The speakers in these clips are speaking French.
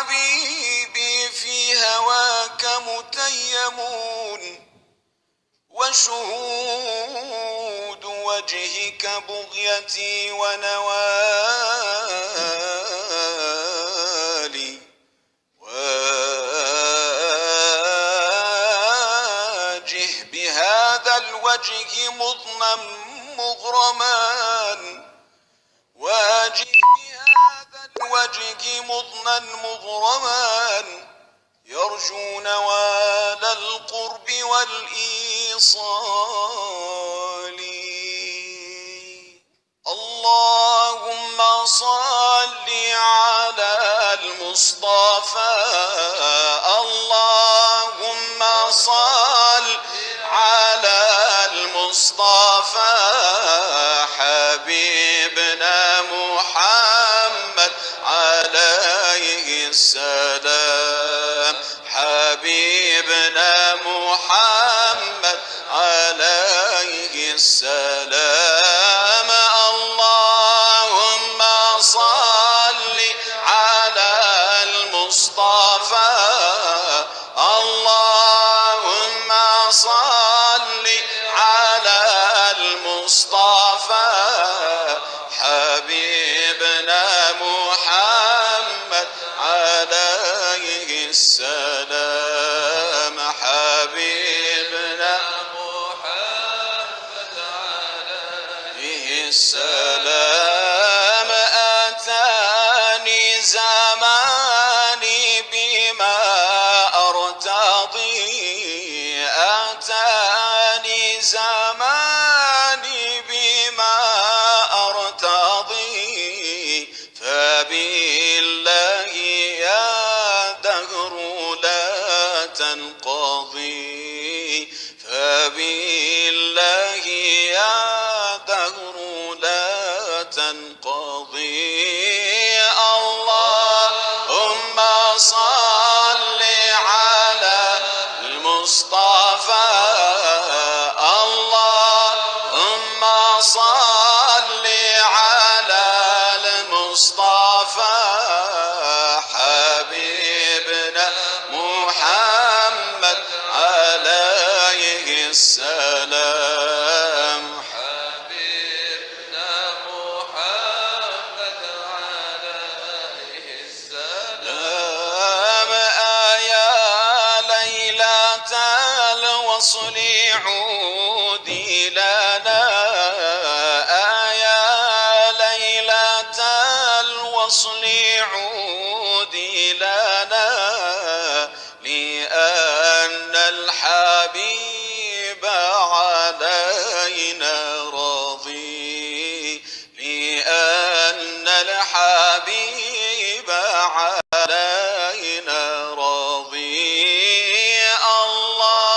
حبيبي في هواك متيمون وشهود وجهك بغيتي ونوالي واجه بهذا الوجه مضنا مغرما واجه بهذا الوجه مضنا مغرما يرجو نوال القرب والإيصال اللهم صل على المصطفى اللهم صل على المصطفى حبيبنا محمد عليه السلام حبيبنا محمد عليه السلام اللهم صل على المصطفى اللهم صل على المصطفى حبيبنا محمد عليه السلام حبيبنا محمد عليه السلام آتاني زماني بما أرتضي آتاني زماني بما أرتضي فبالله يا دهر لا تنقضي فبالله يا دهر لا تنقضي اللهم صل على المصطفى اللهم صل على المصطفى حبيبنا محمد عليه السلام حبيبنا محمد عليه السلام يا ليلة الوصل عودي لنا يا ليلة الوصل عودي لنا لأن الحبيب علينا راضي لأن الحبيب علينا راضي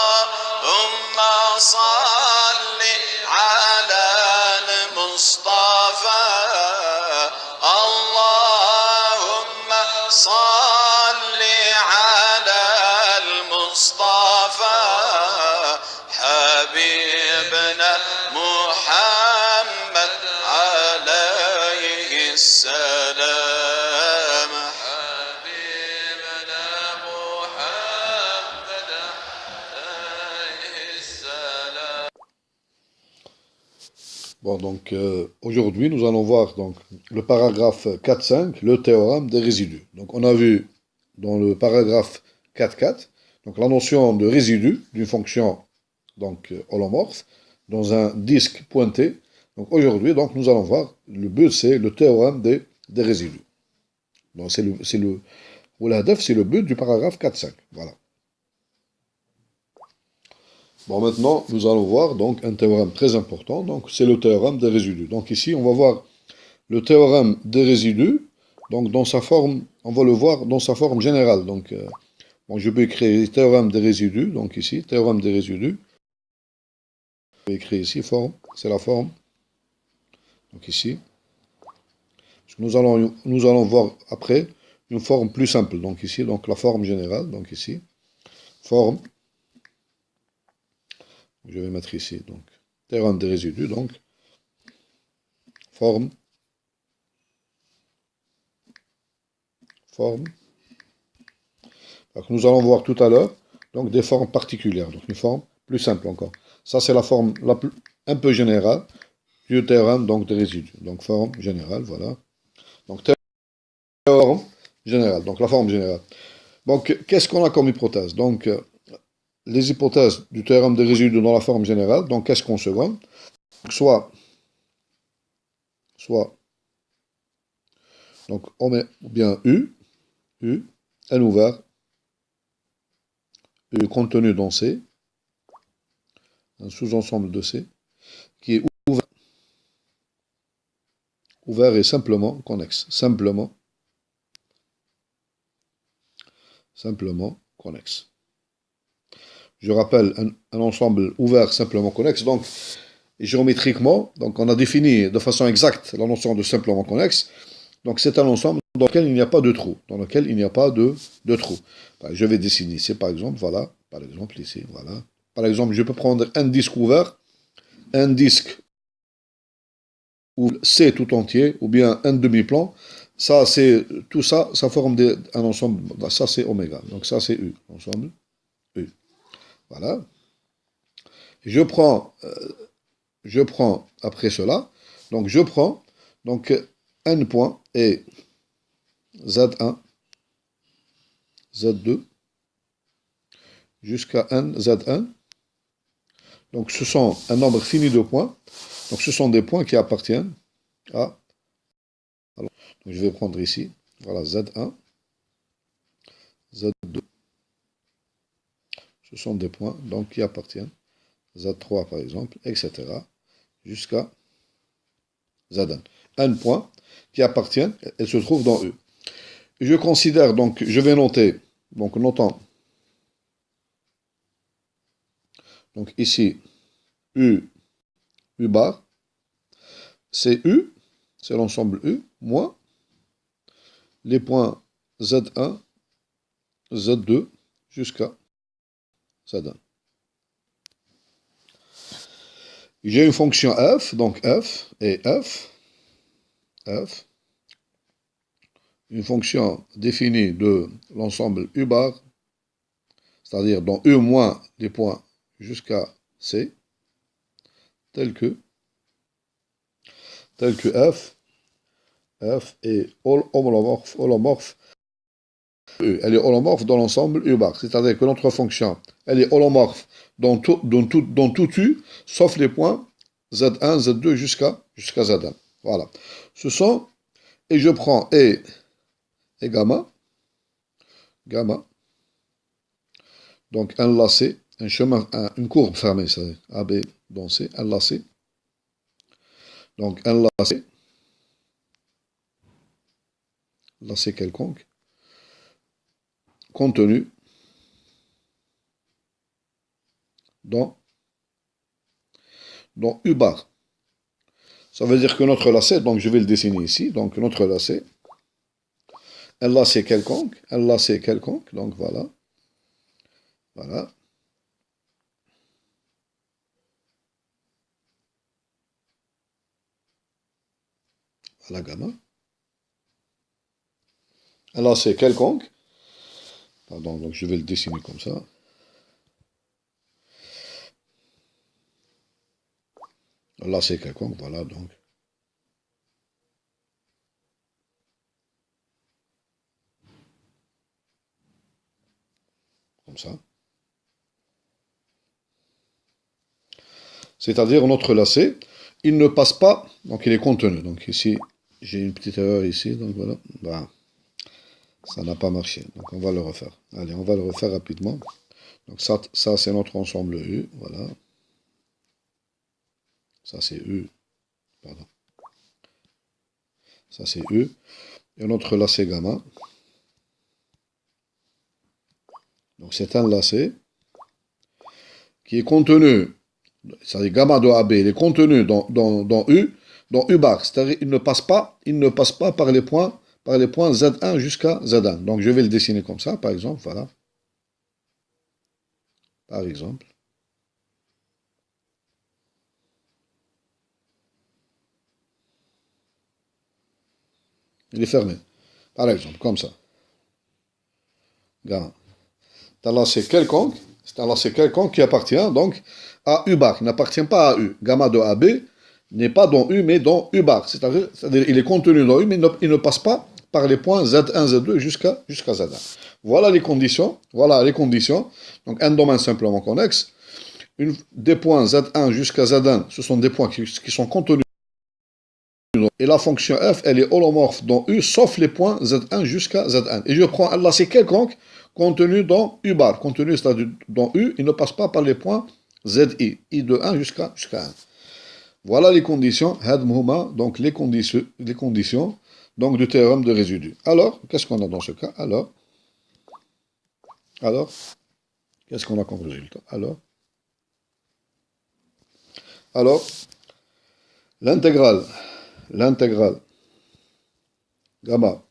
اللهم صل على المصطفى اللهم صل على المصطفى حبيبنا محمد عليه السلام حبيبنا محمد عليه السلام. Bon, donc aujourd'hui, nous allons voir donc, le paragraphe 4.5, le théorème des résidus. Donc on a vu dans le paragraphe 4.4, donc la notion de résidu d'une fonction donc, holomorphe dans un disque pointé. Donc aujourd'hui, donc, nous allons voir, le but c'est le théorème des résidus. Donc c'est le but du paragraphe 4.5. Voilà. Bon, maintenant, nous allons voir donc un théorème très important, donc c'est le théorème des résidus. Donc ici, on va voir le théorème des résidus, donc dans sa forme, on va le voir dans sa forme générale. Donc, bon, je peux écrire le théorème des résidus, donc ici, théorème des résidus. Je vais écrire ici, forme, c'est la forme. Donc ici. Nous allons voir après une forme plus simple. Donc ici, donc la forme générale, donc ici, forme. Je vais mettre ici, donc, théorème des résidus, donc, forme, Donc, nous allons voir tout à l'heure donc des formes particulières, donc une forme plus simple encore. Ça, c'est la forme un peu générale du théorème donc des résidus. Donc, forme générale, voilà. Donc, théorème général, donc la forme générale. Donc, qu'est-ce qu'on a comme hypothèse? Donc, les hypothèses du théorème des résidus dans la forme générale, donc qu'est-ce qu'on se voit? Soit, donc on met bien U, N ouvert, U contenu dans C, un sous-ensemble de C, qui est ouvert et simplement connexe. Simplement connexe. Je rappelle un ensemble ouvert simplement connexe. Donc, géométriquement, donc on a défini de façon exacte la notion de simplement connexe. Donc, c'est un ensemble dans lequel il n'y a pas de trou. Dans lequel il n'y a pas de trou. Je vais dessiner ici, par exemple, voilà. Par exemple, ici, voilà. Par exemple, je peux prendre un disque ouvert, un disque ou C tout entier, ou bien un demi-plan. Ça, c'est tout ça, ça forme un ensemble. Ça, c'est oméga. Donc, ça, c'est U. Ensemble U. Voilà. Je prends après cela, donc je prends donc n point et Z1, Z2 jusqu'à n Z1. Donc ce sont un nombre fini de points. Donc ce sont des points qui appartiennent à. Alors, donc je vais prendre ici, voilà Z1, Z2. Ce sont des points donc qui appartiennent Z3 par exemple, etc. jusqu'à Zn. N points qui appartiennent, elles se trouvent dans E. Je considère donc, je vais noter, donc notant, donc ici, U bar, c'est U, c'est l'ensemble U, moins les points Z1, Z2 jusqu'à Zn. J'ai une fonction f, donc f et f, une fonction définie de l'ensemble U bar, c'est-à-dire dans U moins les points jusqu'à C, tel que f est holomorphe E. Elle est holomorphe dans l'ensemble U bar, c'est-à-dire que notre fonction, elle est holomorphe dans tout U, sauf les points Z1, Z2 jusqu'à Zn. Voilà. Ce sont, et je prends et gamma, donc un lacet, un chemin, une courbe fermée, c'est AB dans C, un lacet, donc un lacet quelconque, contenu dans U bar. Ça veut dire que notre lacet, donc je vais le dessiner ici, donc notre lacet, un lacet quelconque, donc voilà, voilà, la gamma, un lacet quelconque, pardon, donc je vais le dessiner comme ça, un lacet quelconque, voilà, donc, comme ça. C'est-à-dire notre lacet, il ne passe pas, donc il est contenu. Donc ici, j'ai une petite erreur ici, donc voilà. Bah, ça n'a pas marché, donc on va le refaire. Allez, on va le refaire rapidement. Donc ça c'est notre ensemble U, voilà. Ça c'est U, pardon. Ça c'est U. Et notre lacet gamma. Donc c'est un lacet qui est contenu, c'est-à-dire gamma de AB, il est contenu dans U bar, c'est-à-dire il ne passe pas par les points Z1 jusqu'à Zn. Donc je vais le dessiner comme ça, par exemple, voilà. Par exemple. Il est fermé. Par exemple, comme ça. Gamma. c'est un lacet quelconque qui appartient donc à U bar, qui n'appartient pas à U. Gamma de AB n'est pas dans U, mais dans U bar. C'est-à-dire il est contenu dans U, mais il ne passe pas par les points Z1, Z2 jusqu'à Z1. Voilà les conditions. Voilà les conditions. Donc un domaine simplement connexe. Des points Z1 jusqu'à Z1, ce sont des points qui sont contenus. Et la fonction f, elle est holomorphe dans U, sauf les points Z1 jusqu'à Z1. Et je prends un lacet quelconque contenu dans U bar. Contenu, c'est-à-dire dans U, il ne passe pas par les points ZI. I de 1 jusqu'à 1. Voilà les conditions, donc les conditions donc, du théorème de résidu. Alors, qu'est-ce qu'on a dans ce cas? Alors, qu'est-ce qu'on a comme résultat? Alors, l'intégrale gamma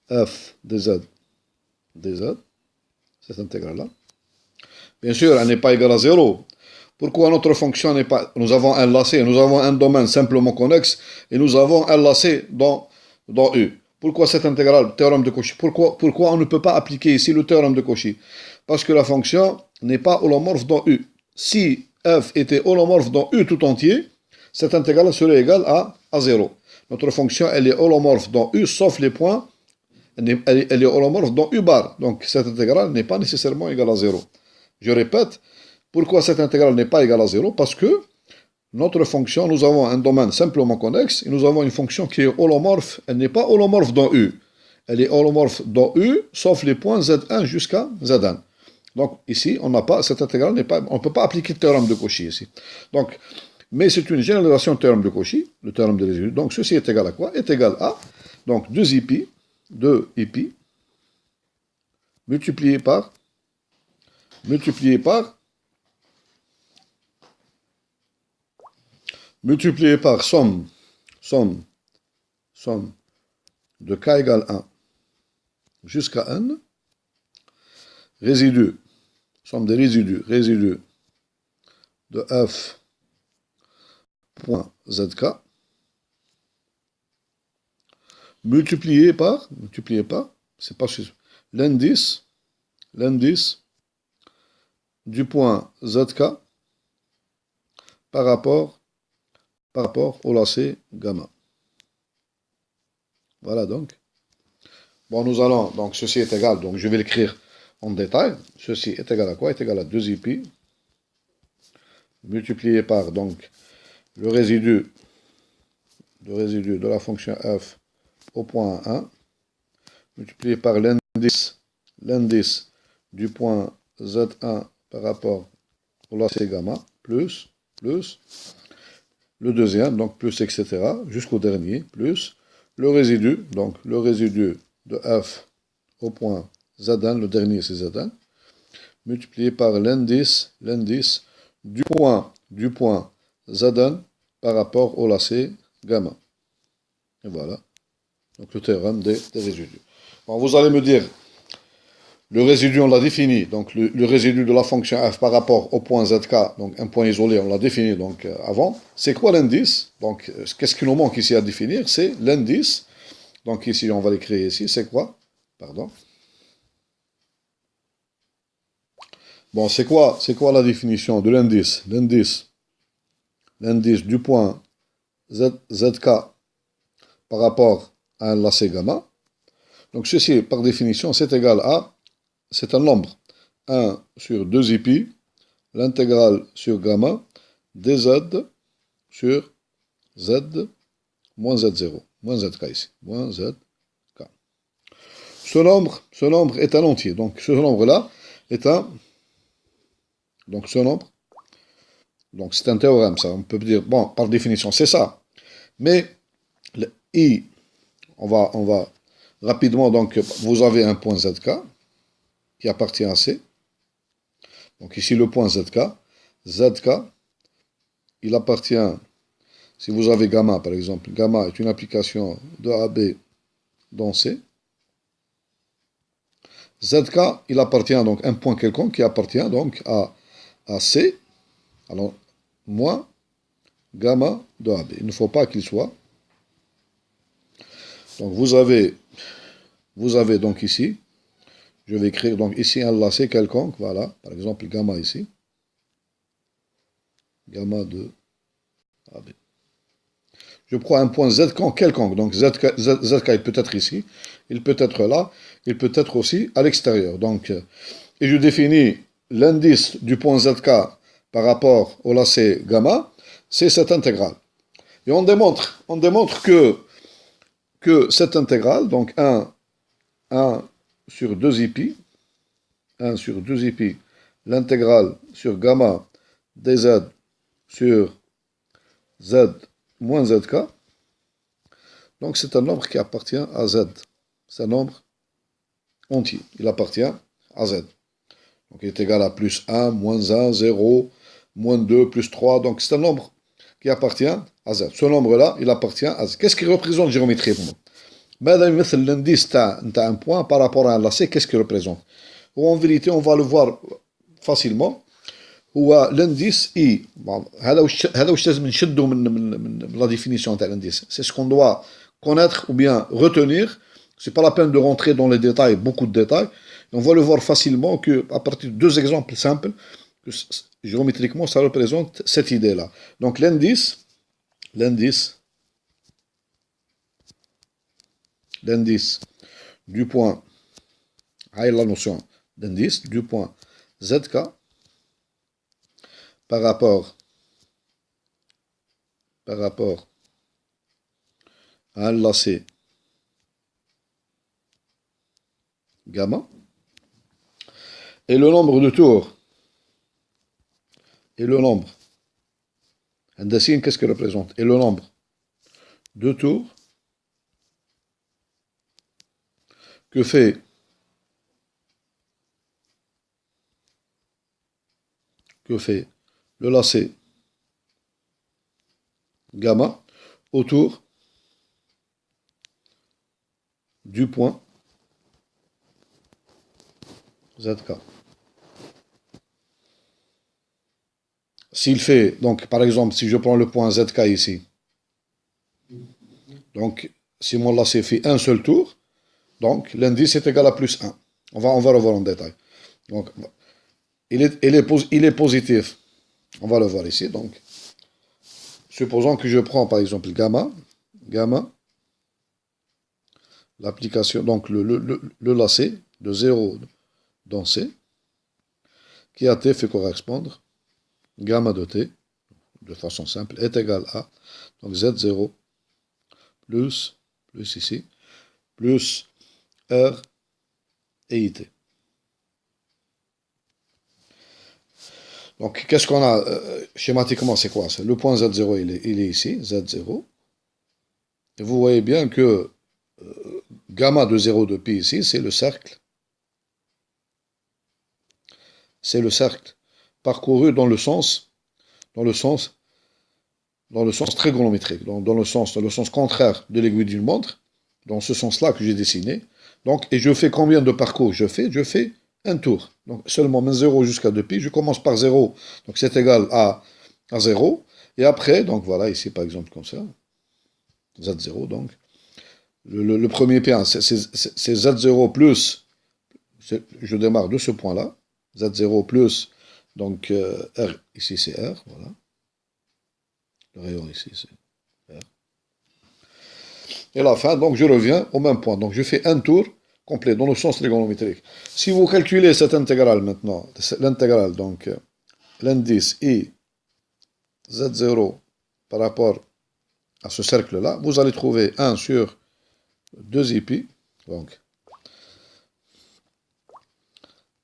f dz, cette intégrale-là, bien sûr, elle n'est pas égale à 0. Pourquoi notre fonction n'est pas... Nous avons un lacet, nous avons un domaine simplement connexe, et nous avons un lacet dans U. Pourquoi cette intégrale, théorème de Cauchy? Pourquoi on ne peut pas appliquer ici le théorème de Cauchy? Parce que la fonction n'est pas holomorphe dans U. Si f était holomorphe dans U tout entier, cette intégrale serait égale à 0. Notre fonction, elle est holomorphe dans U, sauf les points, elle est holomorphe dans U bar. Donc cette intégrale n'est pas nécessairement égale à 0. Je répète, pourquoi cette intégrale n'est pas égale à 0? Parce que notre fonction, nous avons un domaine simplement connexe, et nous avons une fonction qui est holomorphe, elle n'est pas holomorphe dans U. Elle est holomorphe dans U, sauf les points Z1 jusqu'à Z1. Donc ici, on n'a pas, cette intégrale n'est pas, on ne peut pas appliquer le théorème de Cauchy ici. Donc, mais c'est une généralisation du théorème de Cauchy, le théorème de résidu. Donc ceci est égal à quoi? Est égal à, donc 2 ipi, multiplié par somme de k égale 1 jusqu'à n, somme des résidus de f point zk, multiplié par, c'est pas suffisant, l'indice du point zk par rapport au lacet gamma. Voilà donc. Bon, nous allons, donc ceci est égal, donc je vais l'écrire en détail. Ceci est égal à quoi? Est égal à 2 pi multiplié par donc le résidu de la fonction f au point 1 multiplié par l'indice du point z1 par rapport au lacet gamma plus le deuxième, donc plus etc. jusqu'au dernier, plus le résidu, donc le résidu de f au point z1, le dernier c'est z1, multiplié par l'indice du point z1 par rapport au lacet gamma. Et voilà, donc le théorème des résidus. Bon, vous allez me dire, le résidu on l'a défini, donc le résidu de la fonction f par rapport au point zk, donc un point isolé, on l'a défini donc avant. C'est quoi l'indice? Donc qu'est-ce qui nous manque ici à définir? C'est l'indice. Donc ici on va l'écrire ici, c'est quoi? Pardon. Bon, c'est quoi la définition de l'indice? L'indice du point zk par rapport à un lacet gamma. Donc ceci, par définition, c'est égal à, c'est un nombre, 1 sur 2 pi, l'intégrale sur gamma, dz sur z moins z0, moins zk ici, moins zk. Ce nombre est un entier, donc ce nombre-là est un, donc ce nombre, donc c'est un théorème, ça, on peut dire, bon, par définition, c'est ça, mais le i, on va rapidement, donc, vous avez un point zk qui appartient à C. Donc ici, le point zk, il appartient, si vous avez gamma, par exemple, gamma est une application de AB dans C. Zk, il appartient donc à un point quelconque qui appartient donc à C, alors, moins gamma de AB. Il ne faut pas qu'il soit. Donc vous avez donc ici, Je vais écrire donc ici un lacet quelconque, voilà, par exemple gamma ici, gamma de AB. Je prends un point Z quelconque, donc ZK, il peut être ici, il peut être là, il peut être aussi à l'extérieur. Donc, et je définis l'indice du point ZK par rapport au lacet gamma, c'est cette intégrale. Et on démontre que cette intégrale, donc 1 sur 2 1 sur 2 l'intégrale sur gamma dz sur z moins zk, donc c'est un nombre qui appartient à z. C'est un nombre entier, il appartient à z. Donc il est égal à plus 1, moins 1, 0, moins 2, plus 3, donc c'est un nombre qui appartient à z. Ce nombre-là, il appartient à z. Qu'est-ce qu'il représente géométriquement? L'indice d'un point par rapport à un lacet, qu'est-ce qu'il représente? Ou en vérité, on va le voir facilement. هو l'indice I. هذا واش لازم نشدو من la définition de l'indice. C'est ce qu'on doit connaître ou bien retenir. C'est pas la peine de rentrer dans les détails, beaucoup de détails. On va le voir facilement que à partir de deux exemples simples, que géométriquement ça représente cette idée-là. Donc l'indice du point, la notion d'indice du point ZK par rapport à un lacet gamma, et le nombre de tours, et le nombre, qu'est-ce qu'il représente? Et le nombre de tours que fait le lacet gamma autour du point ZK. S'il fait, donc par exemple, si je prends le point ZK ici, donc si mon lacet fait un seul tour, donc l'indice est égal à plus 1. On va revoir en détail. Donc il est positif. On va le voir ici. Donc, supposons que je prends par exemple gamma, l'application, donc le lacet de 0 dans C, qui à T fait correspondre gamma de T, de façon simple, est égal à donc Z0 plus ici, plus R et IT. Donc, qu'est-ce qu'on a schématiquement, c'est quoi? Le point Z0, il est ici, Z0. Et vous voyez bien que gamma de 0 de pi ici, c'est le cercle. C'est le cercle parcouru dans le sens trigonométrique, dans le sens contraire de l'aiguille d'une montre, dans ce sens-là que j'ai dessiné. Donc, et je fais combien de parcours je fais un tour. Donc, seulement 0 jusqu'à 2pi. Je commence par 0. Donc, c'est égal à 0. Et après, donc voilà, ici, par exemple, comme ça. Z0, donc. Le premier P1, c'est Z0 plus. Je démarre de ce point-là. Z0 plus. Donc, R, ici, c'est R. Voilà. Le rayon ici, c'est R. Et la fin, donc, je reviens au même point. Donc, je fais un tour complet, dans le sens trigonométrique. Si vous calculez cette intégrale maintenant, l'intégrale, donc l'indice I Z0 par rapport à ce cercle-là, vous allez trouver 1 sur 2pi, donc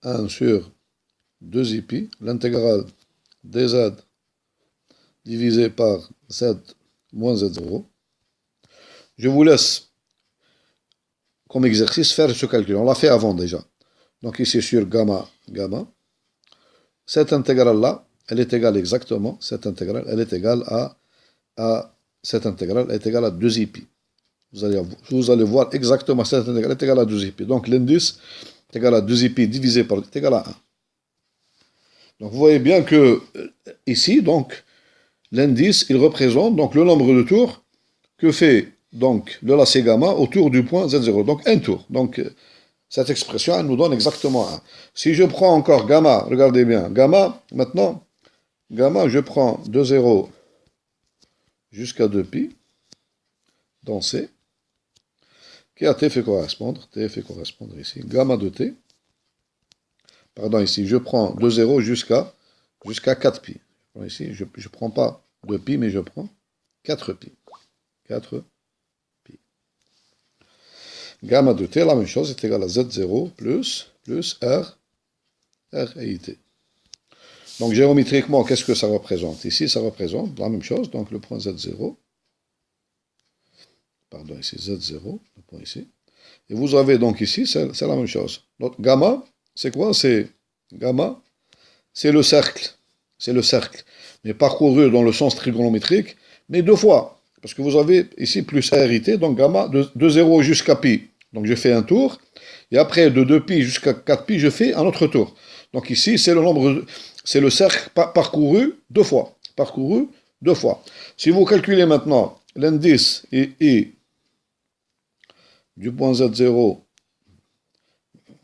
1 sur 2pi, l'intégrale dz divisé par z moins z0. Je vous laisse comme exercice faire ce calcul. On l'a fait avant déjà. Donc ici sur gamma, cette intégrale-là, elle est égale exactement, cette intégrale, elle est égale à cette intégrale est égale à 2pi. Vous allez voir exactement cette intégrale est égale à 2pi. Donc l'indice est égal à 2pi divisé par est égal à 1. Donc vous voyez bien que ici, donc, l'indice, il représente donc le nombre de tours que fait donc le lacet gamma autour du point Z0. Donc un tour. Donc Cette expression, elle nous donne exactement 1. Si je prends encore gamma, regardez bien, gamma, maintenant, gamma, je prends de 0 jusqu'à 2pi, dans C, qui à t fait correspondre ici, gamma de t, pardon, ici, je prends de 0 jusqu'à 4pi. Ici, je ne prends pas 2pi, mais je prends 4pi. 4pi. Gamma de t, la même chose, est égal à z0 plus r et it. Donc, géométriquement, qu'est-ce que ça représente? Ici, ça représente la même chose, donc le point z0, pardon, ici, z0, le point ici. Et vous avez donc ici, c'est la même chose. Donc, gamma, c'est quoi? Gamma, c'est le cercle. C'est le cercle. Mais parcouru dans le sens trigonométrique, mais 2 fois. Parce que vous avez ici plus RIT, donc gamma de 0 jusqu'à pi. Donc je fais un tour. Et après, de 2pi jusqu'à 4pi, je fais un autre tour. Donc ici, c'est le cercle parcouru 2 fois. Parcouru 2 fois. Si vous calculez maintenant l'indice I du point Z0,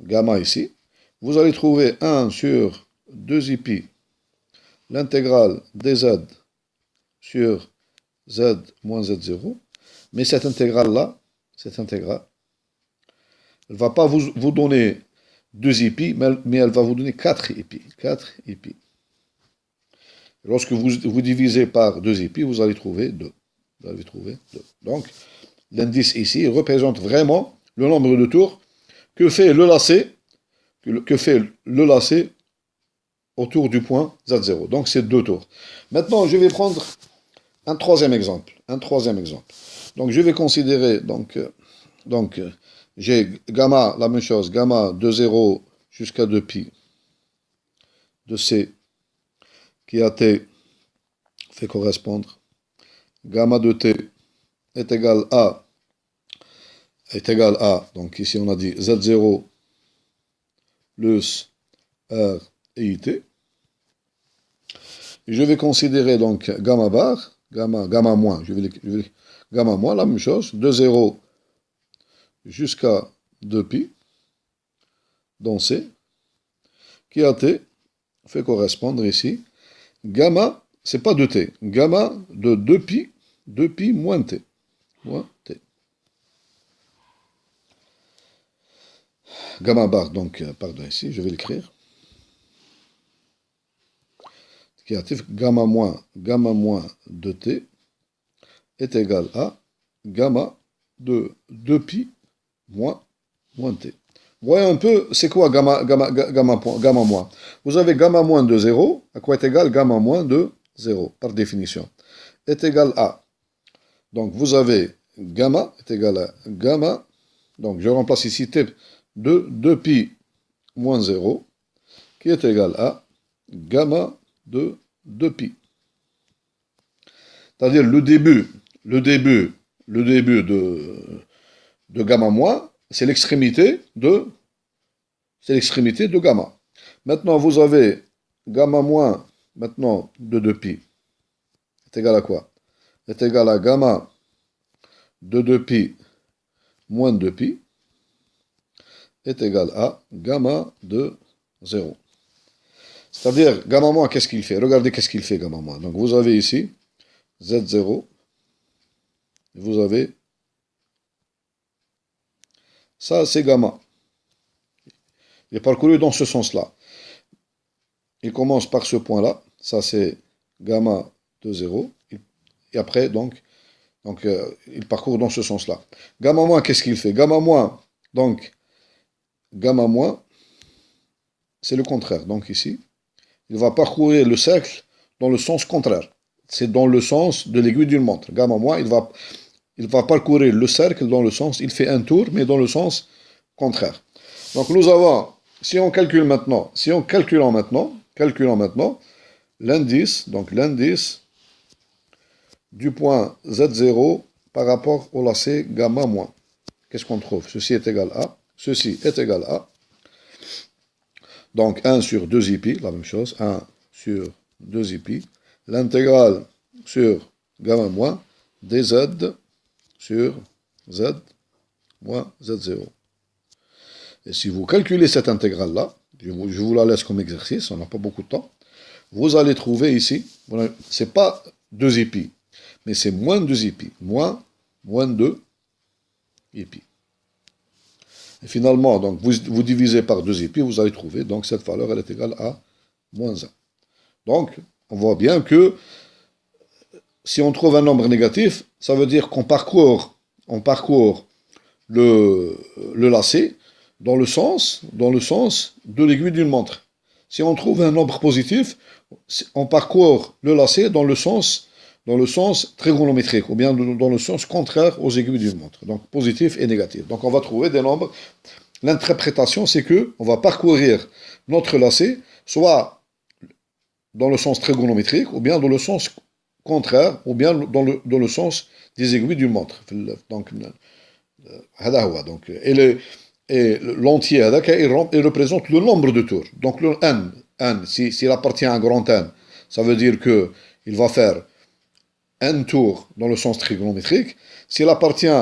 gamma ici, vous allez trouver 1 sur 2pi, l'intégrale dz sur z moins z0, mais cette intégrale-là, elle ne va pas vous donner 2pi, mais elle va vous donner 4pi. 4pi. Lorsque vous divisez par 2pi, vous allez trouver 2. Donc, l'indice ici représente vraiment le nombre de tours que fait le lacet autour du point Z0. Donc, c'est 2 tours. Maintenant, je vais prendre un troisième exemple. Donc, je vais considérer, j'ai gamma, la même chose, gamma de 0 jusqu'à 2pi de C qui à t fait correspondre. Gamma de t est égal à, donc ici on a dit Z0 plus R et IT. Et je vais considérer donc gamma bar, gamma moins, gamma moins, la même chose, de 0 jusqu'à 2pi, dans C, qui à t fait correspondre ici, gamma, c'est pas de t, gamma de 2pi moins t. Gamma bar, donc, pardon, ici, je vais l'écrire. Qui a t, gamma moins de t est égal à gamma de 2pi moins t. Voyons un peu, c'est quoi gamma moins? Vous avez gamma moins de 0, à quoi est égal gamma moins de 0, par définition, est égal à. Donc vous avez gamma est égal à gamma, donc je remplace ici t de 2pi moins 0, qui est égal à gamma de 2pi. C'est-à-dire le début de gamma moins, c'est l'extrémité de gamma. Maintenant, vous avez gamma moins, maintenant, de 2pi. Est égal à quoi? Est égal à gamma de 2pi moins 2pi est égal à gamma de 0. C'est-à-dire, gamma moins, qu'est-ce qu'il fait? Regardez qu'est-ce qu'il fait, gamma moins. Donc, vous avez ici Z0, vous avez ça, c'est gamma. Il est parcouru dans ce sens-là. Il commence par ce point-là. Ça, c'est gamma de 0. Et après, donc il parcourt dans ce sens-là. Gamma moins, qu'est-ce qu'il fait? Gamma moins, c'est le contraire. Donc ici, il va parcourir le cercle dans le sens contraire. C'est dans le sens de l'aiguille d'une montre. Gamma moins, il va parcourir le cercle dans le sens, il fait un tour, mais dans le sens contraire. Donc nous avons, si on calcule maintenant, l'indice, du point Z0 par rapport au lacet gamma moins. Qu'est-ce qu'on trouve? Ceci est égal à, donc 1 sur 2pi, la même chose, 1 sur 2pi, l'intégrale sur gamma moins, dz sur z moins z0. Et si vous calculez cette intégrale-là, je vous la laisse comme exercice, on n'a pas beaucoup de temps, vous allez trouver ici, c'est pas 2 pi, mais c'est moins 2 pi, moins 2 pi. Et finalement, donc, vous divisez par 2 pi, vous allez trouver, donc cette valeur, elle est égale à moins 1. Donc, on voit bien que si on trouve un nombre négatif, ça veut dire on parcourt le lacet dans le sens de l'aiguille d'une montre. Si on trouve un nombre positif, on parcourt le lacet dans le sens trigonométrique, ou bien dans le sens contraire aux aiguilles d'une montre. Donc positif et négatif. Donc on va trouver des nombres. L'interprétation, c'est que on va parcourir notre lacet, soit dans le sens trigonométrique, ou bien dans le sens contraire, ou bien dans le sens des aiguilles d'une montre. Donc, et l'entier, il représente le nombre de tours. Donc le n s'il appartient à un grand N, ça veut dire qu'il va faire n tours dans le sens trigonométrique. S'il appartient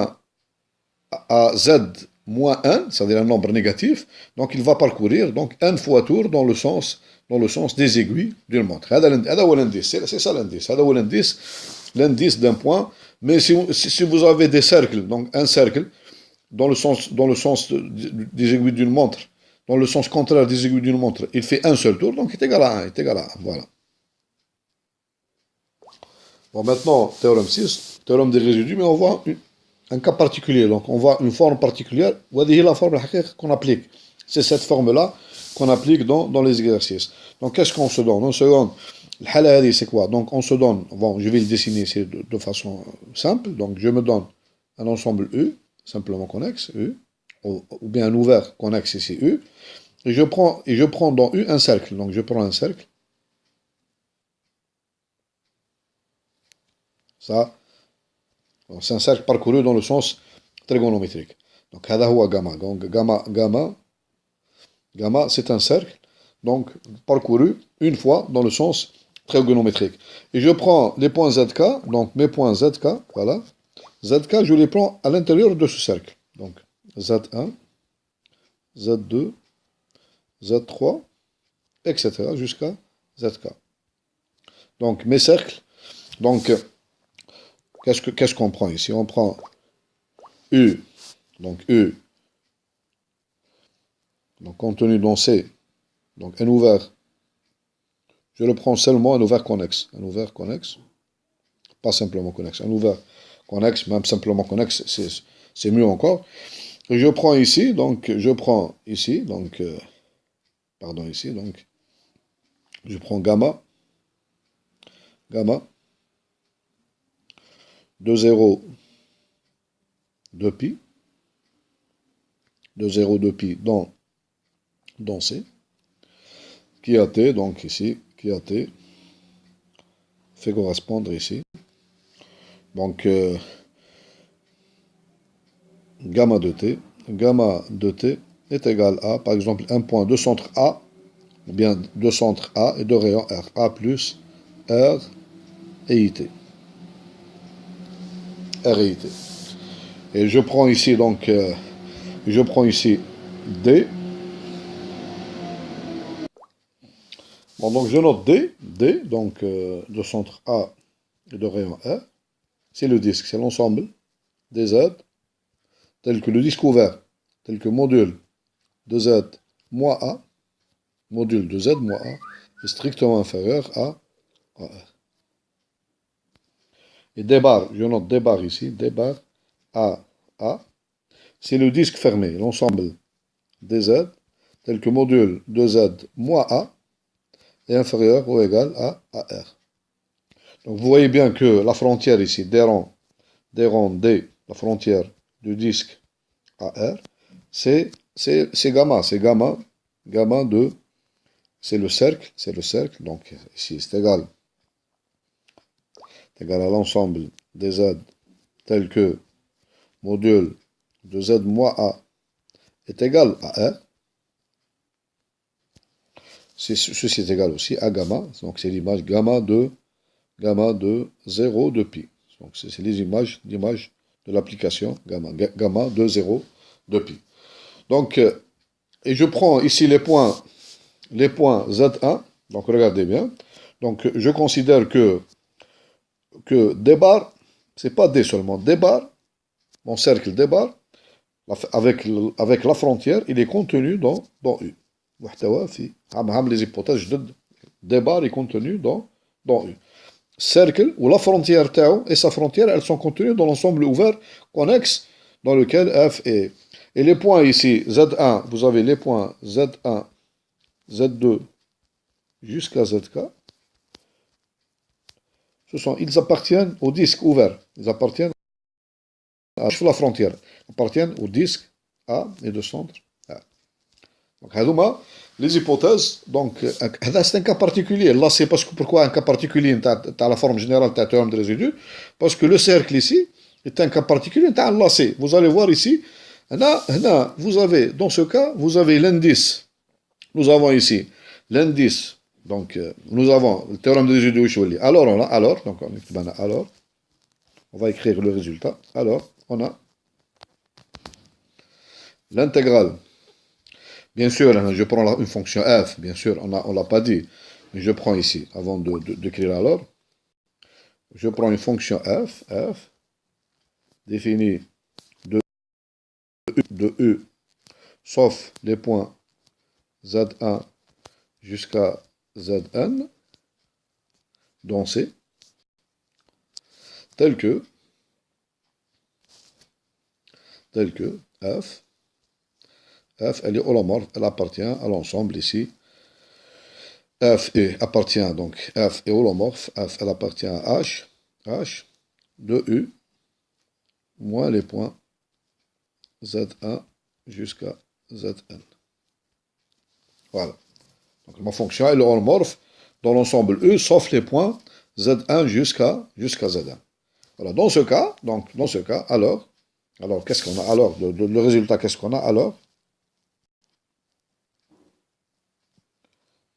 à z moins 1, c'est-à-dire un nombre négatif, donc il va parcourir donc n fois tour dans le sens des aiguilles d'une montre. C'est ça l'indice. L'indice d'un point. Mais si vous avez des cercles, donc un cercle, dans le sens des aiguilles d'une montre, dans le sens contraire des aiguilles d'une montre, il fait un seul tour, donc il est égal à 1, voilà. Bon, maintenant, théorème 6, théorème des résidus, mais on voit un cas particulier, donc on voit une forme particulière, وهذه la forme qu'on applique. C'est cette forme-là qu'on applique dans les exercices. Donc qu'est-ce qu'on se donne? On se donne, الحالة هذه c'est quoi? Donc on se donne, bon, je vais le dessiner ici de façon simple, donc je me donne un ensemble U, simplement connexe, U, ou bien un ouvert connexe ici, U, et je prends dans U un cercle, donc je prends un cercle, ça, c'est un cercle parcouru dans le sens trigonométrique. Donc, هذا هو gamma. Donc, gamma, c'est un cercle, donc parcouru une fois dans le sens trigonométrique. Et je prends les points ZK, donc mes points ZK, voilà. ZK, je les prends à l'intérieur de ce cercle. Donc, Z1, Z2, Z3, etc. jusqu'à ZK. Donc, mes cercles, donc, qu'est-ce qu'on prend ici? On prend U, donc U, donc contenu dans C, donc un ouvert, je le prends seulement un ouvert connexe, pas simplement connexe, un ouvert connexe, même simplement connexe, c'est mieux encore. Et je prends ici, donc je prends gamma de 0, 2pi, dans C, qui a T, donc ici, qui a T, fait correspondre ici. Donc, gamma de T est égal à, par exemple, un point de centre A, ou bien de centre A et de rayon R, A plus R et IT. R et IT. Et je prends ici, donc, D. Bon, donc je note D, donc de centre A et de rayon R. C'est le disque, c'est l'ensemble des Z, tel que le disque ouvert, tel que module de Z moins A, est strictement inférieur à R. Et des barres, je note des barres ici, des barres A, c'est le disque fermé, l'ensemble des Z, tel que module de Z moins A, est inférieur ou égal à R. Donc vous voyez bien que la frontière ici, D, la frontière du disque AR, c'est gamma, c'est le cercle, donc ici c'est égal à l'ensemble des Z tel que module de Z moins A est égal à R. Ceci est égal aussi à gamma, donc c'est l'image gamma de 0 de pi. Donc c'est les images de l'application gamma de 0 de pi. Donc et je prends ici les points Z1, donc regardez bien. Donc je considère que D bar, c'est pas D seulement, D bar, mon cercle D bar, avec la frontière, il est contenu dans U. Les hypothèses D bar est contenu dans U. Cercle ou la frontière Tau et sa frontière, elles sont contenues dans l'ensemble ouvert connexe dans lequel F est. Et les points ici, Z1, vous avez les points Z1, Z2 jusqu'à ZK. Ils appartiennent au disque ouvert. Ils appartiennent à la frontière. Ils appartiennent au disque A et de centre A. Donc, les hypothèses, donc, c'est un cas particulier. Là, c'est parce que pourquoi un cas particulier, tu as la forme générale, tu as le théorème de résidu, parce que le cercle ici est un cas particulier, tu as un lacet. Vous allez voir ici, là, vous avez, dans ce cas, vous avez l'indice. Nous avons ici l'indice. Donc, nous avons le théorème de résidu. Alors, on va écrire le résultat. Alors, on a l'intégrale. Bien sûr, je prends une fonction f, bien sûr, on l'a pas dit, mais je prends ici, avant d'écrire alors, je prends une fonction f définie de U, sauf les points Z1 jusqu'à Zn, dans C, tel que f, elle est holomorphe, elle appartient à l'ensemble ici. F appartient donc, F est holomorphe, F elle appartient à H de U, moins les points Z1 jusqu'à Zn. Voilà. Donc ma fonction elle est holomorphe dans l'ensemble U, sauf les points Z1 jusqu'à Zn. Voilà. Dans ce cas, alors qu'est-ce qu'on a alors? Le résultat, qu'est-ce qu'on a alors?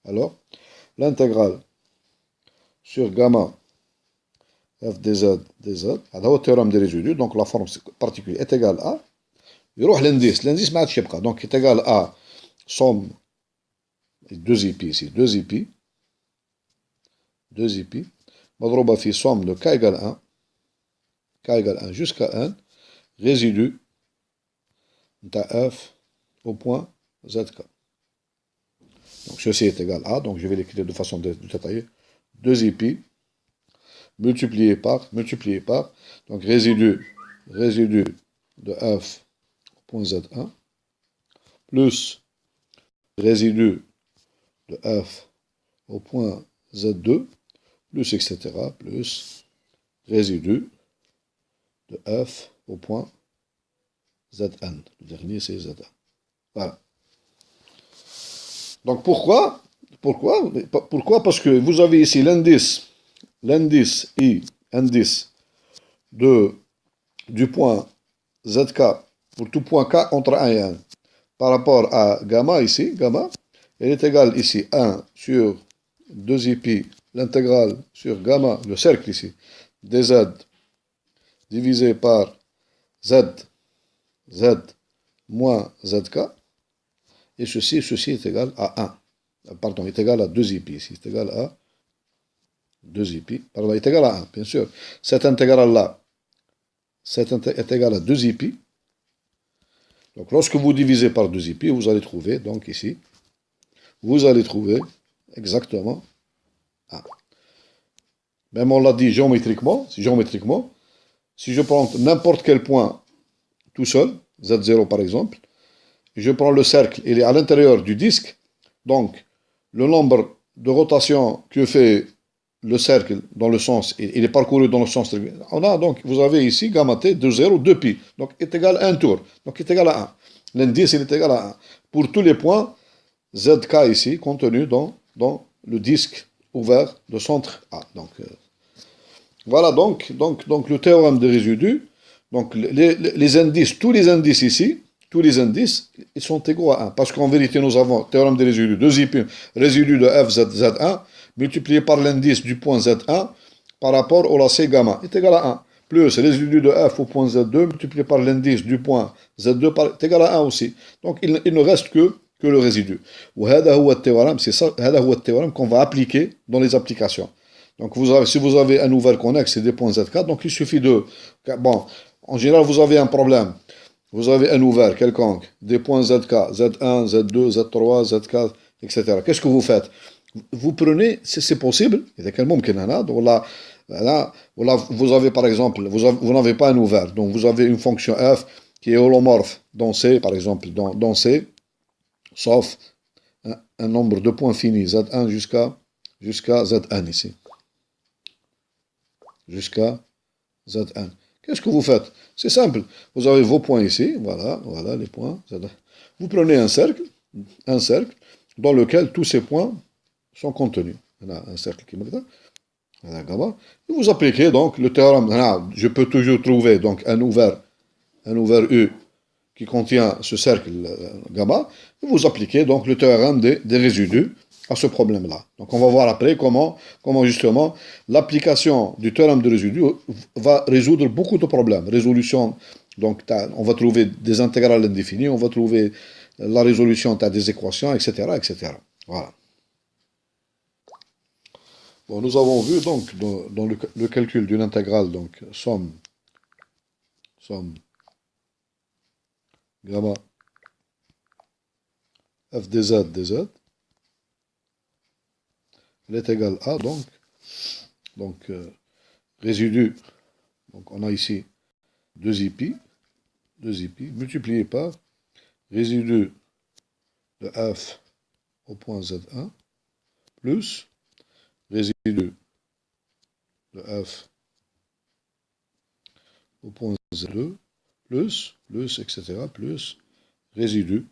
Alors, l'intégrale sur gamma f dz, هذا هو التhéorème des résidus, donc la forme particulière est égale à, يروح l'indice ما عادش يبقى, donc est égal à somme, 2 ip ici, 2 ip, مضروبة في somme de k égale 1 jusqu'à 1, résidu de f au point zk. Donc ceci est égal à, donc je vais l'écrire de façon détaillée, 2 ip multiplié par, donc résidu de f au point z1, plus résidu de f au point z2, plus etc., plus résidu de f au point zn. Le dernier c'est zn. Voilà. Donc pourquoi? Parce que vous avez ici l'indice du point zk pour tout point k entre 1 et 1 par rapport à gamma ici, elle est égale ici 1 sur 2 ip, l'intégrale sur gamma, le cercle ici, dz divisé par z moins zk, et ceci est égal à 1. Pardon, est égal à 2 ip ici, est égal à 2 ip, pardon, est égal à 1, bien sûr. Cette intégrale-là, est égale à 2 ip. Donc, lorsque vous divisez par 2 ip, vous allez trouver, donc ici, vous allez trouver exactement 1. Même on l'a dit géométriquement, si je prends n'importe quel point tout seul, Z0 par exemple, je prends le cercle, il est à l'intérieur du disque, donc le nombre de rotations que fait le cercle dans le sens, il est parcouru dans le sens, on a donc, vous avez ici gamma t de 0, 2 pi, donc est égal à 1 tour, donc est égal à 1. L'indice il est égal à 1. Pour tous les points, zk ici, contenu dans le disque ouvert de centre A. Donc, voilà donc le théorème des résidus. Donc les indices, tous les indices ici, ils sont égaux à 1. Parce qu'en vérité, nous avons théorème des résidus, 2 ip, résidu de f z1, multiplié par l'indice du point z1 par rapport au lacet gamma, est égal à 1. Plus résidu de f au point z2, multiplié par l'indice du point z2, est égal à 1 aussi. Donc il ne reste que que le résidu. وهذا هو التhéorème, c'est ça, هذا هو التhéorème qu'on va appliquer dans les applications. Donc si vous avez un ouvert connexe et des points Z4, donc il suffit de... Bon, en général, vous avez un problème. Vous avez un ouvert quelconque, des points ZK, Z1, Z2, Z3, Z4, etc. Qu'est-ce que vous faites? Vous prenez, c'est possible, il y a quelqu'un qui vous avez par exemple, vous n'avez pas un ouvert, donc vous avez une fonction f qui est holomorphe dans C, par exemple, dans C, sauf un nombre de points finis, Z1 jusqu'à Zn ici. Jusqu'à Zn. Qu'est-ce que vous faites? C'est simple. Vous avez vos points ici, voilà les points. Vous prenez un cercle dans lequel tous ces points sont contenus. Voilà, un cercle qui est là. Et vous appliquez donc le théorème. Voilà, je peux toujours trouver donc un ouvert U qui contient ce cercle gamma. Et vous appliquez donc le théorème des résidus à ce problème-là. Donc on va voir après comment justement l'application du théorème de résidus va résoudre beaucoup de problèmes. Résolution, donc on va trouver des intégrales indéfinies, on va trouver la résolution des équations, etc., etc. Voilà. Bon, nous avons vu donc dans le calcul d'une intégrale, donc somme gamma f dz, elle est égale à donc résidu, donc on a ici 2i multiplié par résidu de f au point z1 plus résidu de f au point z2 plus, etc., plus résidu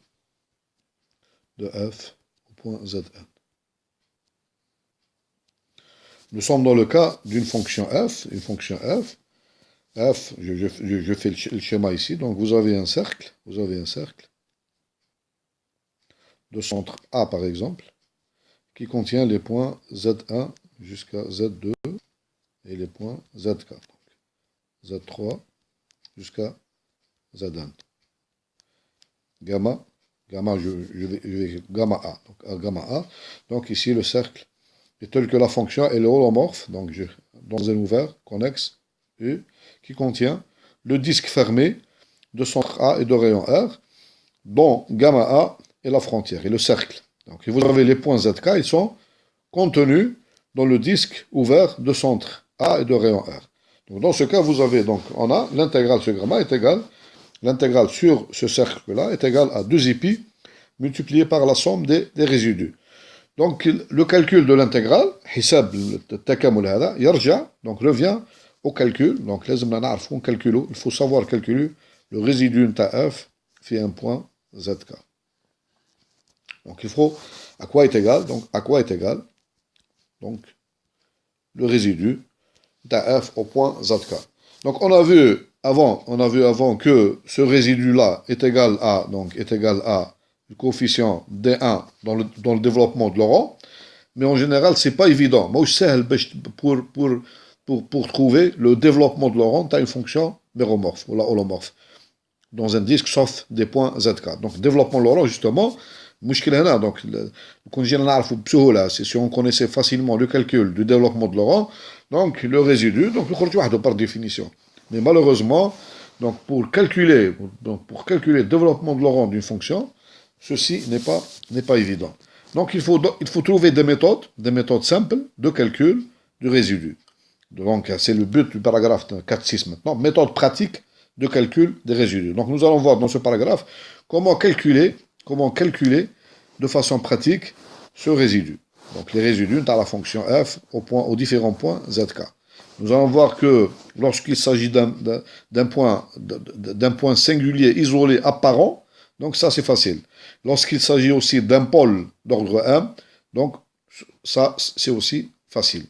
de f au point zn. Nous sommes dans le cas d'une fonction f, je fais le schéma ici, donc vous avez un cercle de centre A par exemple, qui contient les points Z1 jusqu'à Z2 et les points Z4, donc Z3 jusqu'à Zn. Gamma, je vais gamma A, donc gamma A, donc ici le cercle est tel que la fonction est le holomorphe, donc dans un ouvert connexe U, qui contient le disque fermé de centre A et de rayon R, dont gamma A est la frontière, et le cercle. Donc vous avez les points ZK, ils sont contenus dans le disque ouvert de centre A et de rayon R. Donc dans ce cas, vous avez, donc on a l'intégrale sur gamma est égale, l'intégrale sur ce cercle-là est égale à 2i multiplié par la somme des résidus. Donc le calcul de l'intégrale, حساب التكامل هذا يرجع, donc revient au calcul, donc il faut savoir calculer le résidu de f fait un point zk. Donc il faut, à quoi est égal, donc le résidu de f au point zk. Donc on a vu avant que ce résidu-là est égal à le coefficient D1 dans le développement de Laurent, mais en général, c'est pas évident. Pour trouver le développement de Laurent, tu as une fonction méromorphe, ou la holomorphe, dans un disque, sauf des points ZK. Donc, développement de Laurent, justement, donc, si on connaissait facilement le calcul du développement de Laurent, donc le résidu, donc le par définition. Mais malheureusement, donc pour calculer le développement de Laurent d'une fonction, ceci n'est pas évident. Donc il faut trouver des méthodes simples de calcul du résidu. Donc c'est le but du paragraphe 4.6 maintenant, méthode pratique de calcul des résidus. Donc nous allons voir dans ce paragraphe comment calculer de façon pratique ce résidu. Donc les résidus dans la fonction f aux différents points zk. Nous allons voir que lorsqu'il s'agit d'un point singulier isolé apparent, donc ça c'est facile. Lorsqu'il s'agit aussi d'un pôle d'ordre 1, donc ça c'est aussi facile.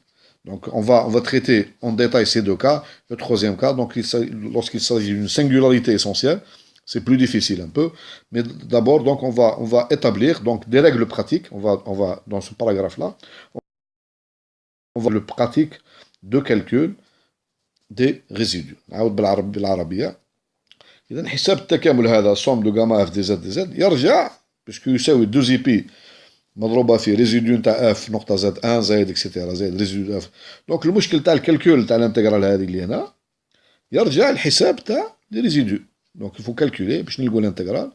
Donc on va traiter en détail ces deux cas. Le troisième cas, donc lorsqu'il s'agit d'une singularité essentielle, c'est plus difficile un peu. Mais d'abord, donc on va établir donc des règles pratiques. On va dans ce paragraphe-là, on va le pratique de calcul des résidus. إذا حساب التكامل هذا somme de gamma f dz dz يرجع puisque يساوي 2 بي مضروبة في ريزيدو نتاع اف نقطة زائد 1 زائد اكسيتيرا زائد ريزيدو اف. دونك المشكل تاع الكالكول تاع الانتجرال هذه اللي هنا يرجع الحساب تاع لي ريزيدو. دونك الفو كالكولي باش نلقوا الانتجرال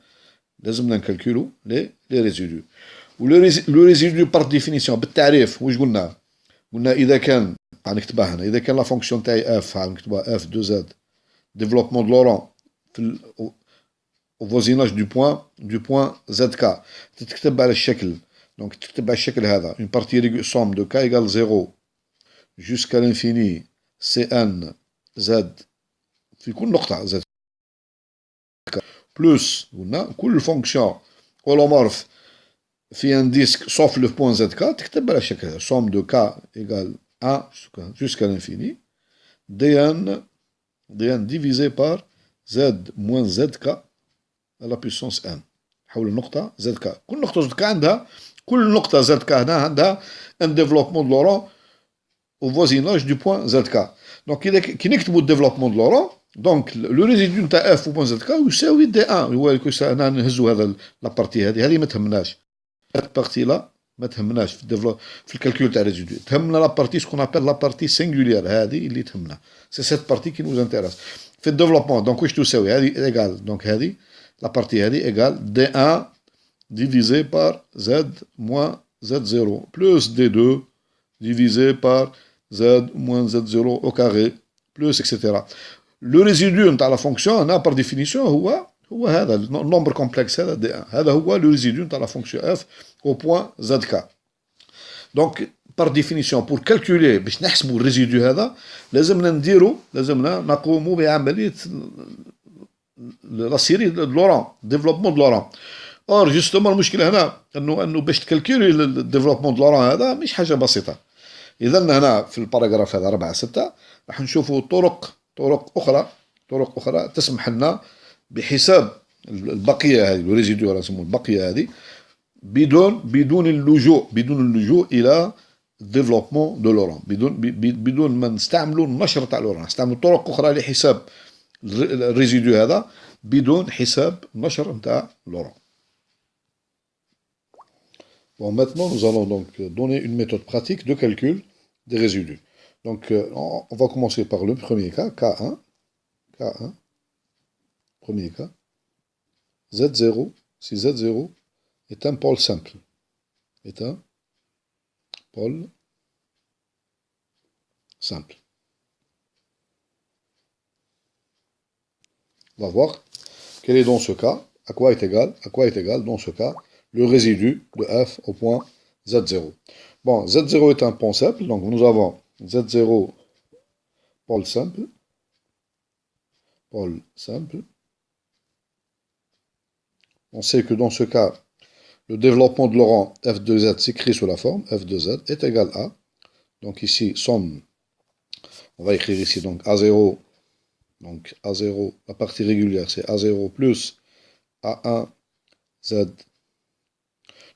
لازمنا نكالكولو لي ريزيدو. لو ريزيدو بار ديفينيسيون بالتعريف واش قلنا؟ قلنا اذا كان نكتبها هنا، اذا كان لا فونكسيون تاعي اف نكتبها اف دو زاد ديفلوبمون دو لورون في au voisinage du point ZK. تتكتب على الشكل، donc تكتب على الشكل هذا une partie somme de k égale 0 jusqu'à l'infini Cn Z في كل نقطة Z plus قلنا كل فونكسيون holomorphe في un disque sauf le point ZK تكتب على الشكل هذا somme de k égale 1 jusqu'à l'infini dn divisé par Z moins ZK à la puissance n حول النقطة زد كا. كل نقطة زد كا عندها، كل نقطة زد كا هنا عندها ان ديفلوبمون دو لورون au voisinage du point زد كا. دونك إذا كي نكتبو الديفلوبمون دو لورون دونك لو ريزيدو نتاع اف au point زد كا يساوي دي ان. هو هنا نهزو هذا لابارتي هذه ما تهمناش. البارتي لا ما تهمناش في الكالكول تاع ريزيدو. تهمنا لابارتي سكون ابل لابارتي سينغولير، هذه اللي تهمنا. سي سيت بارتي كي نوز انتيريس في الديفلوبمون. دونك واش تساوي هذه ايكال، دونك هذه la partie égale D1 divisé par Z moins Z0 plus D2 divisé par Z moins Z0 au carré plus etc. Le résidu de la fonction par définition هو هذا النمبر كومبلكس هذا D1. هذا هو le résidu de la fonction f au point ZK. Donc par définition pour calculer باش نحسبوا الريزيدو هذا لازمنا نقوم بعملية لا سيري دو لورون ديفلوبمون دو لورون. اور جوستومون المشكله هنا انه باش تكالكولي الديفلوبمون دو لورون هذا مش حاجه بسيطه. اذا هنا في الباراجراف هذا 4 6 راح نشوفوا طرق اخرى تسمح لنا بحساب البقيه هذه الريزيدو ولا نسموه البقيه هذه بدون اللجوء الى ديفلوبمون دو لورون، بدون ما نستعملوا النشر تاع لورون. نستعملوا طرق اخرى لحساب الريزيدو هذا بدون حساب نشر نتاع لورون. Bon, maintenant nous allons donc donner une méthode pratique de calcul des résidus. Donc on va commencer par le premier cas, K1, premier cas, Z0, si Z0 est un pôle simple, est un pôle simple. On va voir quel est dans ce cas, à quoi est égal dans ce cas le résidu de f au point Z0. Bon, Z0 est un point simple, donc nous avons Z0 pôle simple. On sait que dans ce cas, le développement de Laurent f de z s'écrit sous la forme f de z est égal à, donc ici, somme, on va écrire ici donc A0. Donc A0, la partie régulière, c'est A0 plus A1 Z.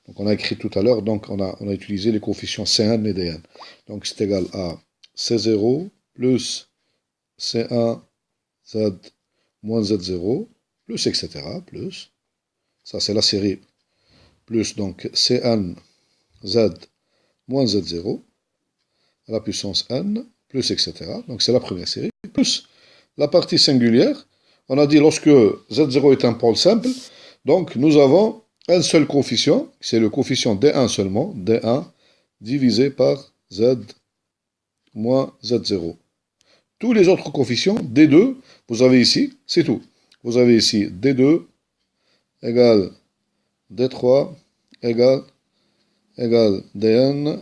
Donc on a écrit tout à l'heure, donc on a utilisé les coefficients C1 et Dn. Donc c'est égal à C0 plus C1 Z moins Z0 plus etc. Plus, ça c'est la série, plus donc C1 Z moins Z0 à la puissance n plus etc. Donc c'est la première série, plus la partie singulière. On a dit lorsque Z0 est un pôle simple, donc nous avons un seul coefficient, c'est le coefficient D1 seulement, D1 divisé par Z moins Z0. Tous les autres coefficients, D2, vous avez ici, c'est tout. Vous avez ici D2 égale D3 égale Dn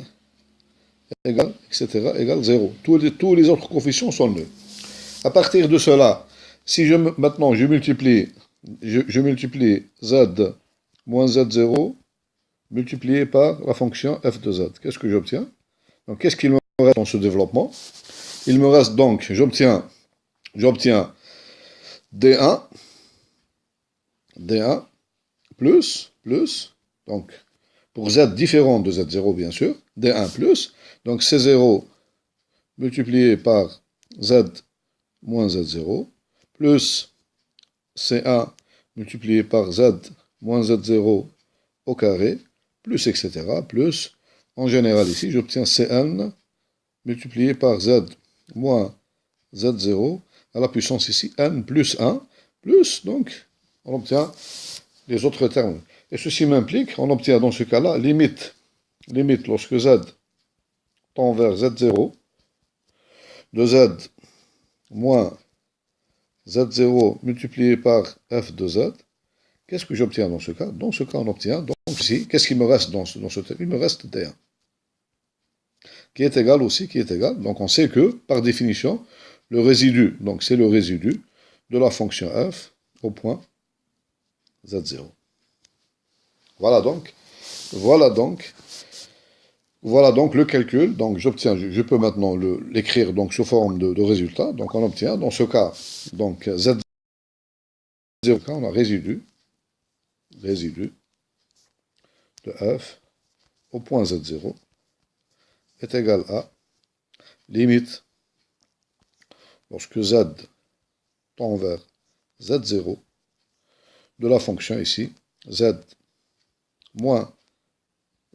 égale, etc. égale 0. Tous les autres coefficients sont nuls. À partir de cela, si maintenant je multiplie Z moins Z0 multiplié par la fonction f de z, qu'est-ce que j'obtiens? Donc qu'est-ce qu'il me reste dans ce développement? Il me reste donc, j'obtiens D1 plus, donc pour Z différent de Z0 bien sûr, D1 plus, donc C0 multiplié par Z moins Z0, plus C1 multiplié par Z moins Z0 au carré, plus etc., plus, en général ici, j'obtiens Cn multiplié par Z moins Z0 à la puissance ici, n plus 1, plus, donc, on obtient les autres termes. Et ceci m'implique, on obtient dans ce cas-là, limite lorsque Z tend vers Z0, de Z moins Z0 multiplié par F de Z. Qu'est-ce que j'obtiens dans ce cas? Dans ce cas, on obtient, donc ici, qu'est-ce qui me reste dans ce terme? Il me reste D1, qui est égal aussi, donc on sait que, par définition, le résidu, donc c'est le résidu de la fonction F au point Z0. Voilà donc le calcul. Donc j'obtiens, je peux maintenant l'écrire donc sous forme de résultat. Donc on obtient dans ce cas, donc Z0, on a résidu de F au point Z0 est égal à limite lorsque Z tend vers Z0 de la fonction ici, Z moins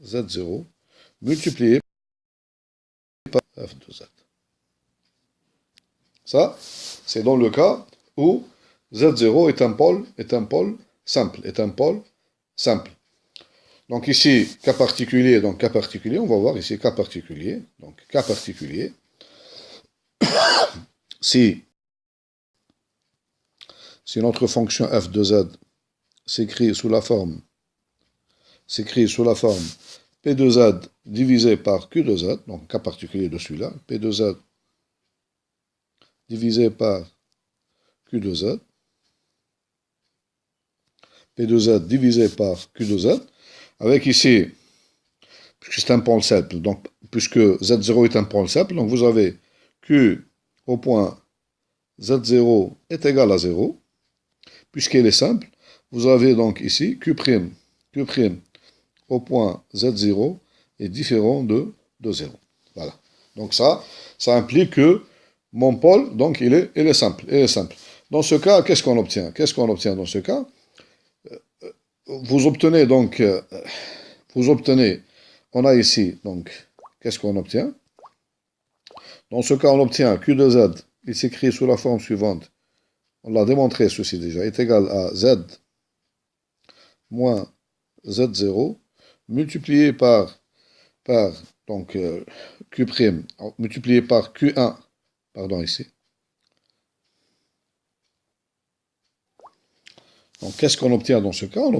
Z0 multiplié par F de Z. Ça, c'est dans le cas où Z0 est un pôle simple. Donc ici, cas particulier, on va voir ici cas particulier. Donc cas particulier, si notre fonction f de z s'écrit sous la forme p de z divisé par q de z, donc cas particulier de celui-là, p de z divisé par q de z, p de z divisé par q de z, avec ici, puisque c'est un pôle simple, donc puisque z0 est un pôle simple, donc vous avez q au point z0 est égal à 0, puisqu'elle est simple, vous avez donc ici q' au point z0 est différent de 0. Voilà. Donc ça implique que mon pôle, donc il est simple. Dans ce cas, qu'est-ce qu'on obtient? Dans ce cas? Vous obtenez, on a ici, donc, qu'est-ce qu'on obtient? Dans ce cas, on obtient Q de Z, il s'écrit sous la forme suivante, on l'a démontré ceci déjà, est égal à Z moins Z0, multiplié par donc, Q', multiplié par Q1, pardon, ici. Donc, qu'est-ce qu'on obtient dans ce cas? On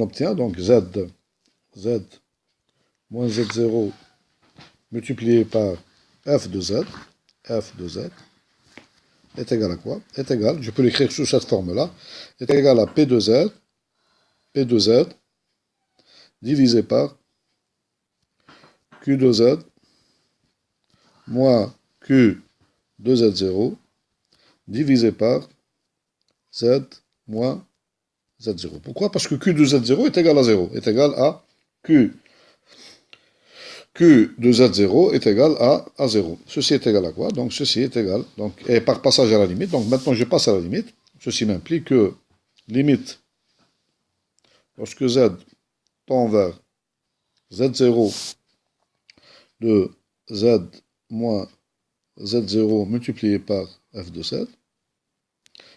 obtient donc Z moins Z0 multiplié par F de Z est égal à quoi? Est égal, je peux l'écrire sous cette forme-là, est égal à P de Z divisé par Q de Z moins Q de Z0 divisé par Z moins Z0. Pourquoi? Parce que Q de Z0 est égal à 0, est égal à Q de Z0 est égal à 0. Ceci est égal à quoi? Donc ceci est égal, donc, et par passage à la limite, donc maintenant je passe à la limite, ceci m'implique que limite, lorsque Z tend vers Z0 de Z moins Z0 multiplié par F de Z,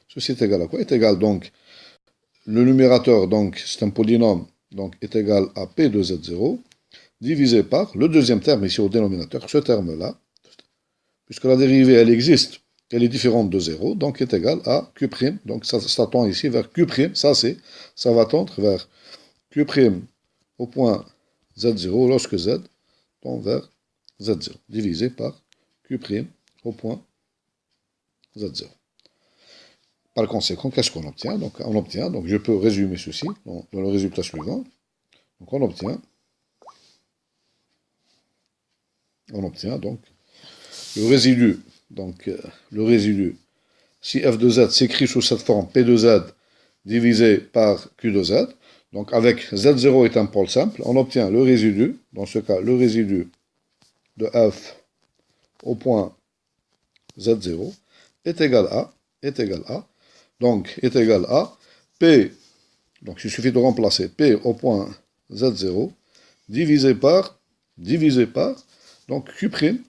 ceci est égal à quoi? Est égal donc, le numérateur, donc c'est un polynôme, donc est égal à P de Z0, divisé par le deuxième terme ici au dénominateur, ce terme-là, puisque la dérivée, elle existe, elle est différente de 0, donc est égal à Q', donc ça tend ici vers Q', ça va tendre vers Q' au point Z0 lorsque Z tend vers Z0, divisé par Q' au point Z0. Par conséquent, qu'est-ce qu'on obtient? Donc je peux résumer ceci dans le résultat suivant. Donc on obtient donc le résidu, si f de z s'écrit sous cette forme p de z divisé par q de z, donc avec z0 est un pôle simple, on obtient le résidu, dans ce cas le résidu de f au point z0 est égal à p, donc il suffit de remplacer p au point Z0, divisé par, donc Q',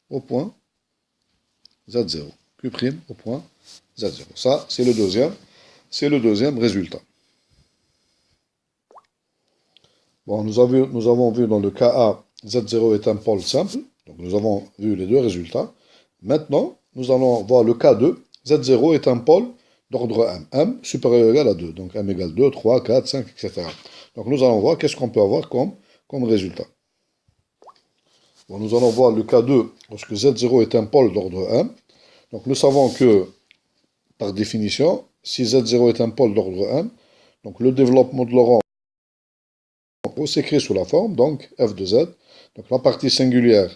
au point Z0. Q' au point Z0. Ça, c'est le deuxième résultat. Bon, nous avons vu dans le cas A, Z0 est un pôle simple. Donc nous avons vu les deux résultats. Maintenant, nous allons voir le cas 2. Z0 est un pôle d'ordre M. M supérieur ou égal à 2. Donc M égale 2, 3, 4, 5, etc. Donc nous allons voir qu'est-ce qu'on peut avoir comme résultat. Bon, nous allons voir le cas 2 lorsque Z0 est un pôle d'ordre M. Donc nous savons que, par définition, si Z0 est un pôle d'ordre M, donc le développement de Laurent s'écrit sous la forme, donc f de z, donc la partie singulière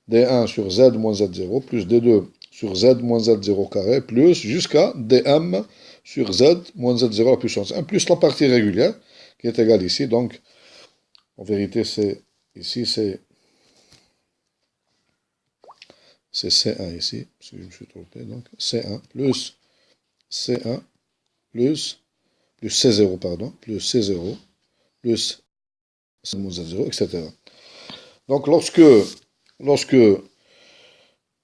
d1 sur z moins z0 plus d2 sur z moins z0 carré plus jusqu'à dm sur z moins z0 à la puissance 1 plus la partie régulière qui est égale ici, donc en vérité c'est ici c'est C1 ici, si je me suis trompé, donc C1 plus C1 plus C0, pardon, plus C0 plus C moins Z0, etc. Donc lorsque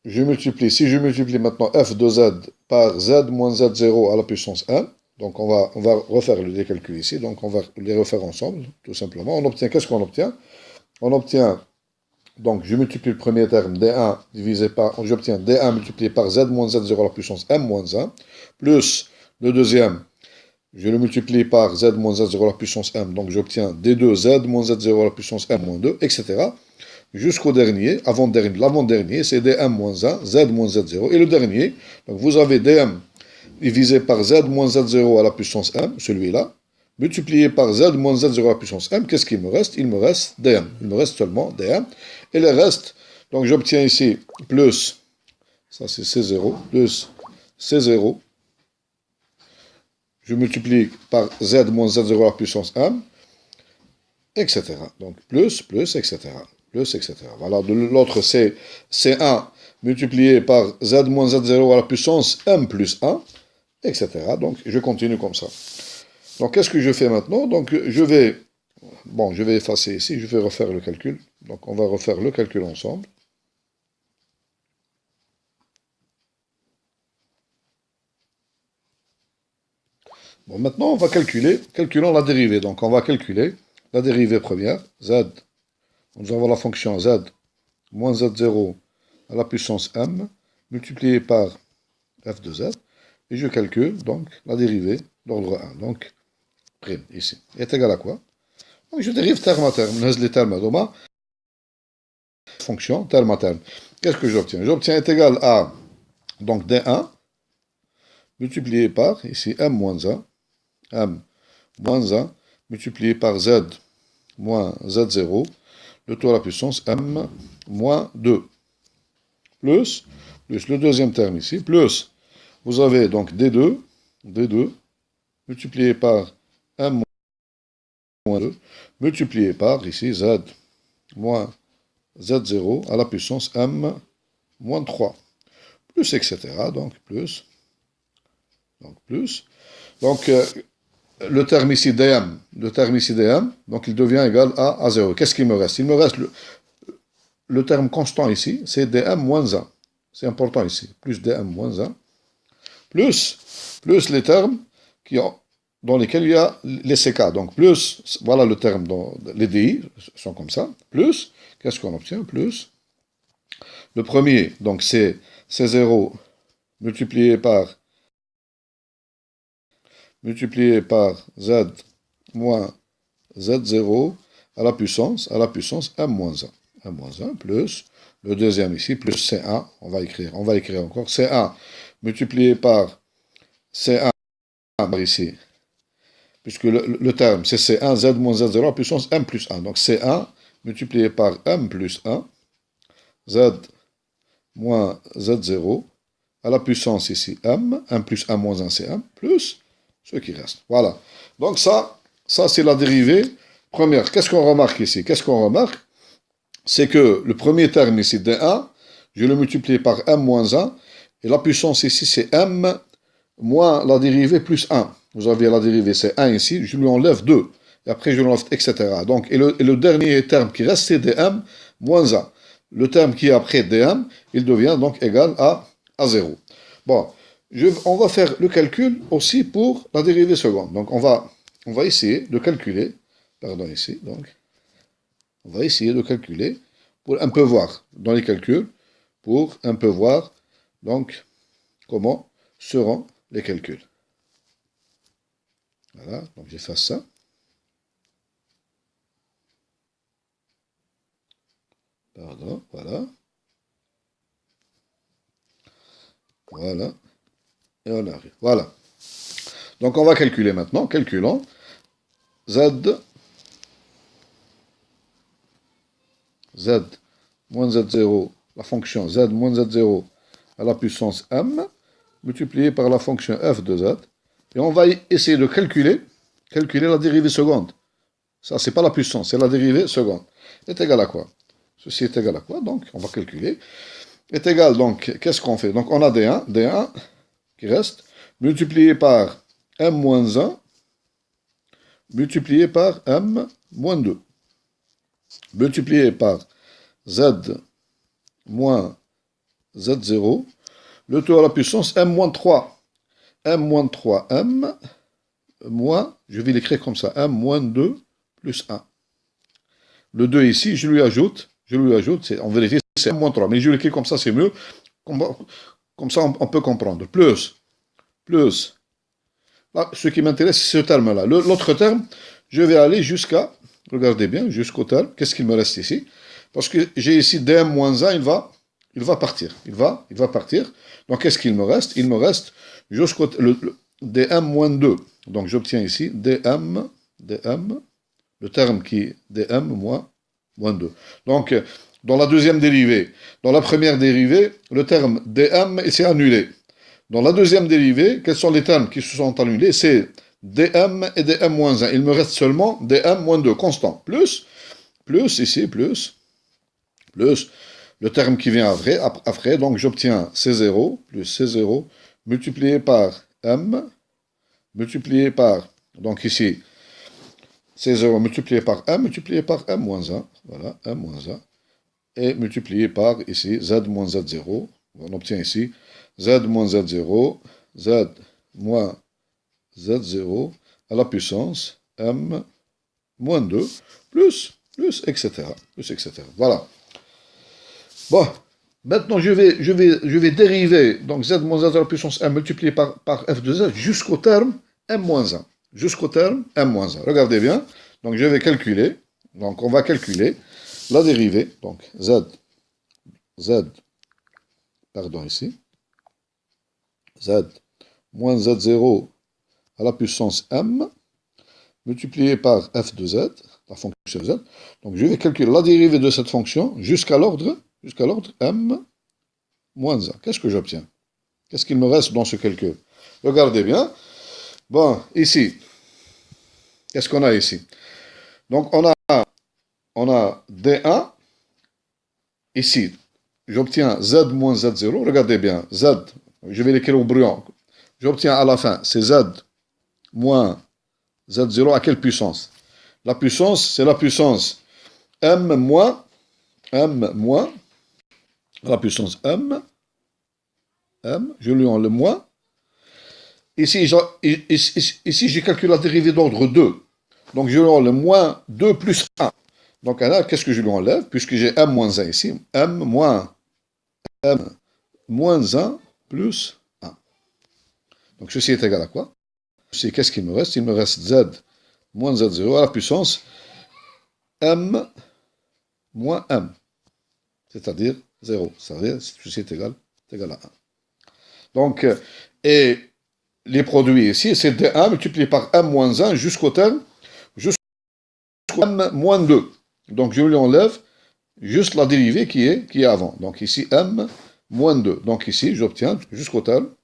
je multiplie, si je multiplie maintenant f de z par z moins z0 à la puissance 1, donc on va refaire les calculs ici, donc on va les refaire ensemble, tout simplement. On obtient, qu'est-ce qu'on obtient? On obtient, donc je multiplie le premier terme, d1 divisé par, j'obtiens d1 multiplié par z moins z0 à la puissance m moins 1, plus le deuxième, je le multiplie par z moins z0 à la puissance m, donc j'obtiens d2 z moins z0 à la puissance m moins 2, etc. Jusqu'au dernier, l'avant-dernier, c'est dm moins 1, z moins z0, et le dernier, donc vous avez dm divisé par z moins z0 à la puissance m, celui-là, multiplié par z moins z0 à la puissance m, qu'est-ce qu'il me reste? Il me reste dm, il me reste seulement dm, et le reste, donc j'obtiens ici plus, ça c'est c0, plus c0, je multiplie par z moins z0 à la puissance m, etc. Donc plus, etc. Plus, etc. Voilà, de l'autre c'est C1 multiplié par z moins z0 à la puissance m plus 1, etc. Donc je continue comme ça. Donc qu'est-ce que je fais maintenant? Donc je vais effacer ici, je vais refaire le calcul. Donc on va refaire le calcul ensemble. Bon, maintenant, on va calculons la dérivée. Donc, on va calculer la dérivée première, z. Nous avons la fonction z moins z0 à la puissance m, multiplié par f de z. Et je calcule, donc, la dérivée d'ordre 1. Donc, prime, ici, est égal à quoi? Donc, je dérive terme à terme. Les termes à doma. Fonction, terme à terme. Qu'est-ce que j'obtiens? J'obtiens est égal à, donc, d1, multiplié par, ici, m moins 1. M moins 1 multiplié par Z moins Z0, le tout à la puissance M moins 2. Plus le deuxième terme ici, plus, vous avez donc D2 multiplié par M moins 2, multiplié par, ici, Z moins Z0 à la puissance M moins 3. Plus, etc. Donc, plus. Donc, le terme ici dm, donc il devient égal à 0. Qu'est-ce qu'il me reste? Il me reste le terme constant ici, c'est dm moins 1. C'est important ici. Plus dm moins 1. Plus les termes dans lesquels il y a les ck. Donc plus, voilà le terme, les di sont comme ça. Plus, qu'est-ce qu'on obtient? Plus, le premier, donc c'est 0 multiplié par z moins z0 à la puissance m moins 1. M moins 1 plus le deuxième ici, plus C1, on va écrire encore, C1 multiplié par C1 ici, puisque le terme c'est C1, z moins z0 à la puissance m plus 1. Donc C1 multiplié par m plus 1, z moins z0 à la puissance ici m plus 1 moins 1 c'est m, plus ce qui reste. Voilà. Donc ça c'est la dérivée première. Qu'est-ce qu'on remarque ici? C'est que le premier terme ici, d1, je le multiplie par m moins 1, et la puissance ici, c'est m moins la dérivée plus 1. Vous avez la dérivée, c'est 1 ici, je lui enlève 2. et après je l'enlève, etc. Donc, et le dernier terme qui reste, c'est dm moins a. Le terme qui est après dm, il devient donc égal à 0. Bon, on va faire le calcul aussi pour la dérivée seconde. Donc, on va essayer de calculer, pardon, ici, donc, on va essayer de calculer pour un peu voir dans les calculs, pour un peu voir, donc, comment seront les calculs. Voilà, donc j'efface ça. Pardon, voilà. Voilà. Et on arrive. Voilà. Donc on va calculer maintenant. Calculons. Z moins Z0, la fonction Z moins Z0 à la puissance M, multiplié par la fonction f de Z. Et on va essayer de calculer la dérivée seconde. Ça, c'est pas la puissance, c'est la dérivée seconde. Est égal à quoi? Ceci est égal à quoi? Donc, on va calculer. Est égal, donc, qu'est-ce qu'on fait? Donc, on a D1 qui reste, multiplié par M moins 1, multiplié par M moins 2, multiplié par Z moins Z0, le tout à la puissance M moins 3. M moins 3, M moins, je vais l'écrire comme ça, M moins 2 plus 1. Le 2 ici, je lui ajoute, en vérité, c'est M moins 3, mais je l'écris comme ça, c'est mieux. Comme ça, on peut comprendre. Plus. Là, ce qui m'intéresse, c'est ce terme-là. L'autre terme, je vais aller jusqu'à, regardez bien, jusqu'au terme. Qu'est-ce qu'il me reste ici? Parce que j'ai ici dm moins 1, il va partir. Il va partir. Donc, qu'est-ce qu'il me reste? Il me reste jusqu'au dm moins 2. Donc, j'obtiens ici dm, le terme qui est dm moins 2. Donc, dans la deuxième dérivée, dans la première dérivée, le terme dm s'est annulé. Dans la deuxième dérivée, quels sont les termes qui se sont annulés? C'est dm et dm moins 1. Il me reste seulement dm moins 2, constant. Plus ici, plus le terme qui vient après, donc j'obtiens C0 plus C0 multiplié par M, multiplié par, donc ici, C0 multiplié par M moins 1, voilà, M moins 1, et multiplié par, ici, Z moins Z0, on obtient ici, Z moins Z0, Z moins Z0, à la puissance, M moins 2, plus, etc., voilà. Bon, maintenant je vais dériver donc z moins z à la puissance m multiplié par f de z jusqu'au terme m moins 1. Jusqu'au terme m moins 1. Regardez bien. Donc je vais calculer. Donc on va calculer la dérivée. Donc pardon ici. Z moins z0 à la puissance m multiplié par f de z, la fonction z. Donc je vais calculer la dérivée de cette fonction jusqu'à l'ordre m moins 1. Qu'est-ce que j'obtiens? Qu'est-ce qu'il me reste dans ce calcul? Regardez bien. Bon, ici, qu'est-ce qu'on a ici? Donc, on a D1. Ici, j'obtiens Z moins Z0. Regardez bien. Z, je vais l'écrire au brouillon. J'obtiens à la fin, c'est Z moins Z0 à quelle puissance? La puissance, c'est la puissance M moins, la puissance M, je lui enlève le moins. Ici, j'ai calculé la dérivée d'ordre 2. Donc, je lui enlève le moins 2 plus 1. Donc, là, qu'est-ce que je lui enlève? Puisque j'ai M moins 1 ici. M moins 1 plus 1. Donc, ceci est égal à quoi? C'est qu'est-ce qu'il me reste? Il me reste Z moins Z0 à la puissance M moins M. C'est-à-dire 0. C'est-à-dire, ceci est égal à 1. Donc, et les produits ici, c'est D1 multiplié par M moins 1 jusqu'au terme, jusqu'au M moins 2. Donc, je lui enlève juste la dérivée qui est avant. Donc, ici, M moins 2. Donc, ici, j'obtiens jusqu'au terme,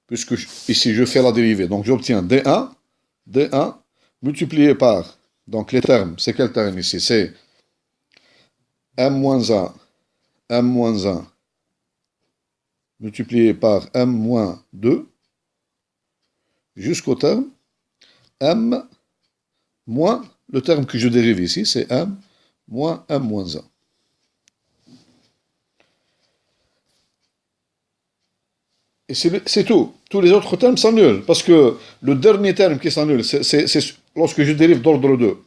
puisque ici, je fais la dérivée. Donc, j'obtiens D1 multiplié par, donc les termes, c'est quel terme ici? C'est M moins 1 multiplié par M moins 2 jusqu'au terme m moins, le terme que je dérive ici, c'est m moins m moins 1. Et c'est tout. Tous les autres termes s'annulent. Parce que le dernier terme qui s'annule, c'est lorsque je dérive d'ordre 2.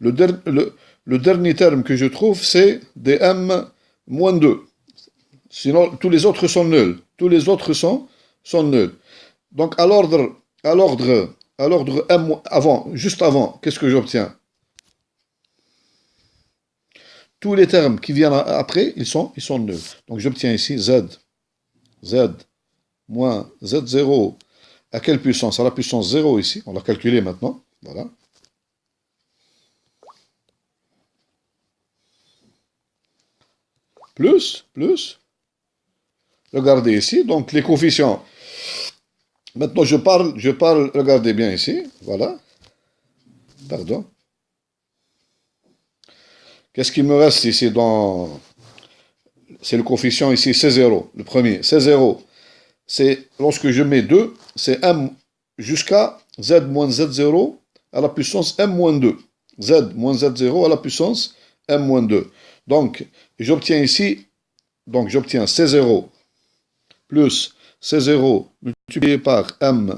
Le dernier terme que je trouve, c'est des m moins 2. Sinon, tous les autres sont nuls. Tous les autres sont nuls. Donc, à l'ordre m avant, juste avant, qu'est-ce que j'obtiens? Tous les termes qui viennent après, ils sont nuls. Donc, j'obtiens ici z moins z0 à quelle puissance? À la puissance 0 ici. On l'a calculé maintenant. Voilà. Plus. Regardez ici. Donc, les coefficients. Maintenant, je parle, regardez bien ici. Voilà. Pardon. Qu'est-ce qu'il me reste ici dans... C'est le coefficient ici, C0. Le premier. C0. C'est lorsque je mets 2, c'est m jusqu'à z moins z0 à la puissance m moins 2. Z moins z0 à la puissance m moins 2. Donc, j'obtiens ici, donc j'obtiens C0 plus C0 multiplié par m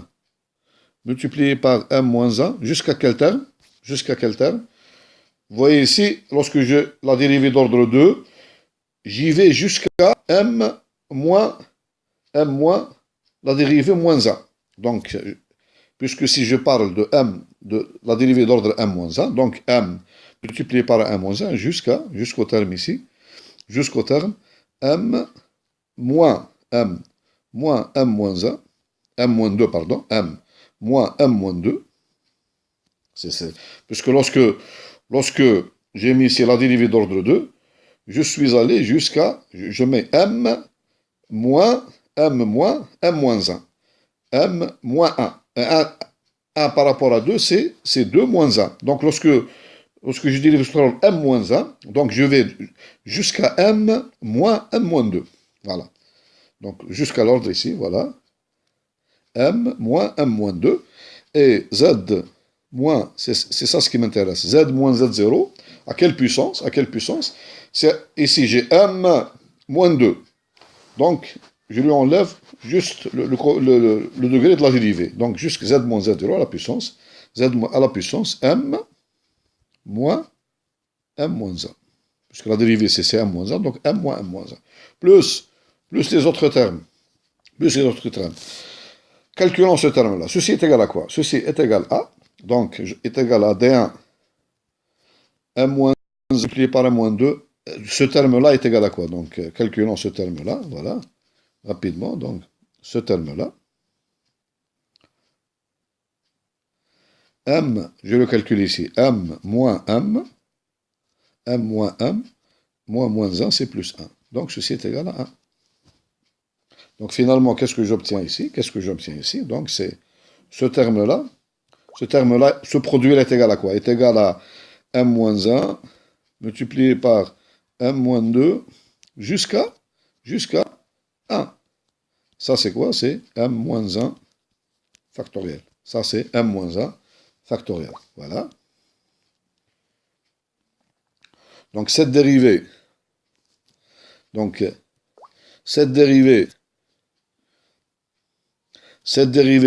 moins 1, jusqu'à quel terme? Jusqu'à quel terme? Vous voyez ici, lorsque je la dérivée d'ordre 2, j'y vais jusqu'à m moins la dérivée moins 1. Donc, puisque si je parle de m, de la dérivée d'ordre m moins 1, donc m multiplié par m moins 1 jusqu'au terme ici, jusqu'au terme m moins m moins m moins 1, m moins 2, pardon, m moins m moins 2. Puisque lorsque j'ai mis ici la dérivée d'ordre 2, je suis allé jusqu'à, je mets m moins m moins 1. M moins 1. 1 par rapport à 2, c'est 2 moins 1. Donc, lorsque je dérive sur m moins 1, donc je vais jusqu'à m moins m moins 2. Voilà. Donc, jusqu'à l'ordre ici, voilà. M moins m moins 2. Et z moins, c'est ça ce qui m'intéresse. Z moins z0, à quelle puissance? Ici, j'ai m moins 2. Donc, je lui enlève juste le degré de la dérivée. Donc, jusqu'à z moins z0 à la puissance, z à la puissance m moins m moins 1. Puisque la dérivée, c'est m moins 1, donc m moins m moins 1. Plus les autres termes. Calculons ce terme-là. Ceci est égal à quoi? Ceci est égal à, donc, est égal à d1 m moins 1 multiplié par m moins 2. Ce terme-là est égal à quoi? Donc, calculons ce terme-là, voilà, rapidement, donc, ce terme-là. M, je le calcule ici, m moins m moins moins 1, c'est plus 1. Donc, ceci est égal à 1. Donc, finalement, qu'est-ce que j'obtiens ici? Donc, c'est ce terme-là, ce produit-là est égal à quoi? Est égal à m moins 1 multiplié par m moins 2 jusqu'à 1. Ça, c'est quoi? C'est m moins 1 factoriel. Ça, c'est m moins 1 factoriel. Voilà. Donc, cette dérivée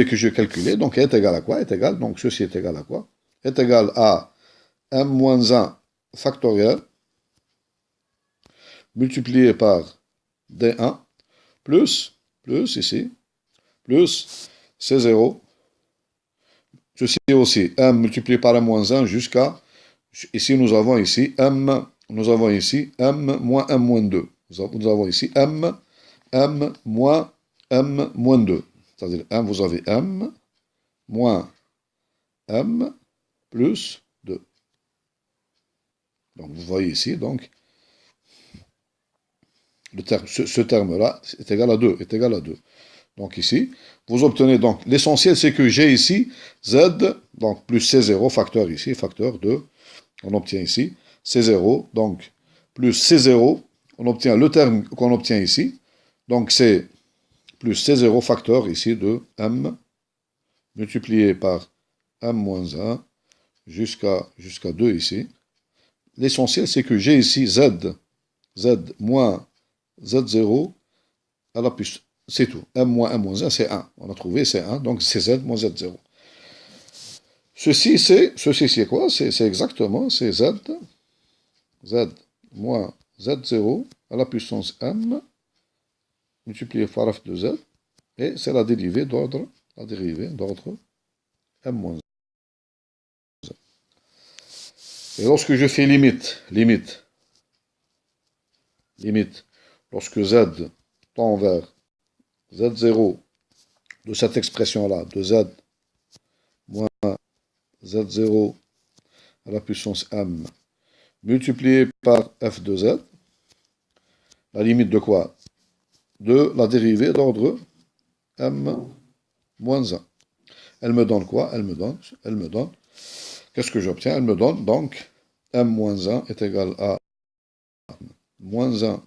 que je calculais, donc, est égale à quoi? Donc, ceci est égal à quoi? Est égal à m moins 1 factoriel multiplié par d1 plus ici, plus c0. Ceci aussi, m multiplié par m moins 1 jusqu'à, ici nous avons ici m moins m moins 2. Nous avons ici m moins m moins 2. C'est-à-dire, vous avez m moins m plus 2. Donc, vous voyez ici, donc, ce terme-là est égal à 2, Donc ici, vous obtenez donc, l'essentiel c'est que j'ai ici z, donc plus C0, facteur ici, facteur 2, on obtient ici, C0, donc plus C0, on obtient le terme qu'on obtient ici, donc c'est plus C0 facteur ici de M multiplié par m moins 1 jusqu'à 2 ici. L'essentiel, c'est que j'ai ici z moins z0 à la puissance. C'est tout. M moins 1, c'est 1. On a trouvé, c'est 1. Donc, c'est z moins z0. Ceci, c'est quoi? C'est exactement, c'est z moins z0 à la puissance m multiplié par f de z. Et c'est la dérivée d'ordre m moins 1. Et lorsque je fais limite, lorsque z tend vers z0 de cette expression-là, de z moins z0 à la puissance m, multiplié par f de z, la limite de quoi? De la dérivée d'ordre m moins 1. Elle me donne quoi? Elle me donne, qu'est-ce que j'obtiens? Elle me donne donc m moins 1 est égal à moins 1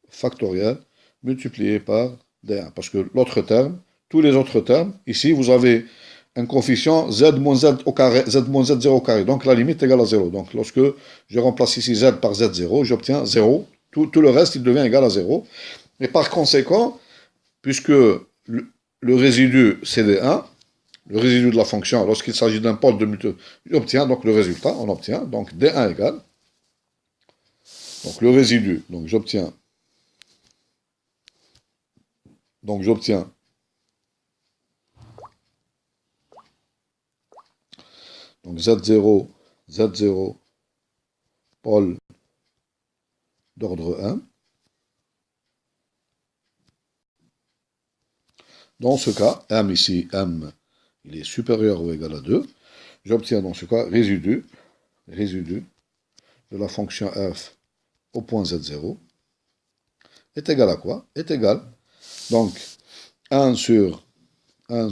factoriel multiplié par d1. Parce que l'autre terme, tous les autres termes, ici vous avez un coefficient z moins z au carré, z moins z0 au carré. Donc la limite est égale à 0. Donc lorsque je remplace ici z par z0, j'obtiens 0. Tout le reste, il devient égal à 0. Et par conséquent, puisque le résidu c'est d1, le résidu de la fonction, lorsqu'il s'agit d'un pôle de mutation, j'obtiens donc le résultat, on obtient donc d1 égale, donc le résidu, donc j'obtiens donc Z0, pôle d'ordre 1. Dans ce cas, m ici, m, il est supérieur ou égal à 2. J'obtiens dans ce cas résidu de la fonction f au point z0 est égal à quoi? Est égal, donc, 1 sur m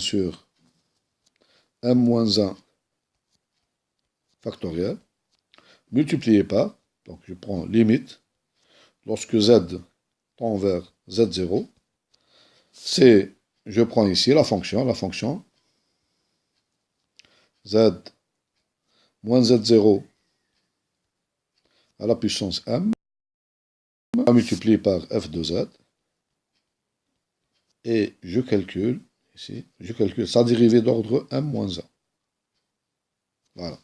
moins 1 factoriel, multiplié par, donc je prends limite, lorsque z tend vers z0, c'est, je prends ici la fonction z moins z0 à la puissance m, multiplié par f de z, et je calcule sa dérivée d'ordre m moins 1. Voilà.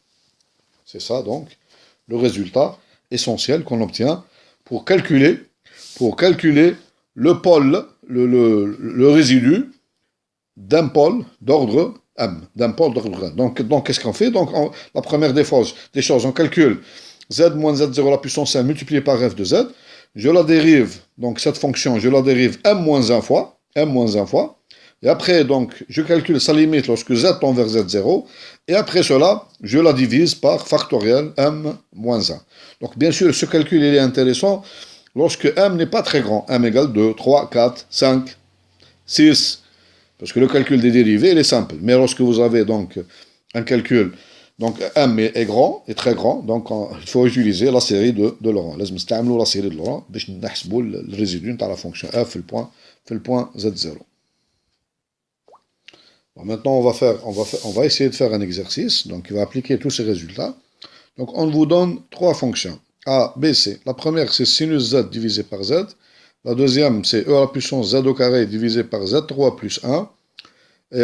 C'est ça, donc, le résultat essentiel qu'on obtient pour calculer le pôle, le résidu d'un pôle d'ordre m, d'un pôle d'ordre 1. Donc qu'est-ce qu'on fait? Donc, la première des choses, on calcule z moins z0 à la puissance m multiplié par f de z. Je la dérive, donc cette fonction, je la dérive m moins 1 fois. Et après, donc, je calcule sa limite lorsque z tend vers z0. Et après cela, je la divise par factoriel m moins 1. Donc, bien sûr, ce calcul il est intéressant lorsque m n'est pas très grand. M égale 2, 3, 4, 5, 6. Parce que le calcul des dérivés, il est simple. Mais lorsque vous avez donc un calcul, donc m est grand, est très grand, donc il faut utiliser la série de Laurent. لازم نستعملوا la série de Laurent باش نحسبوا le résidu de la fonction f في le point z0. Bon, maintenant, on va essayer de faire un exercice. Donc, il va appliquer tous ces résultats. Donc, on vous donne trois fonctions. A, B, C. La première, c'est sinus Z divisé par Z. La deuxième, c'est E à la puissance Z au carré divisé par Z3 plus 1. Et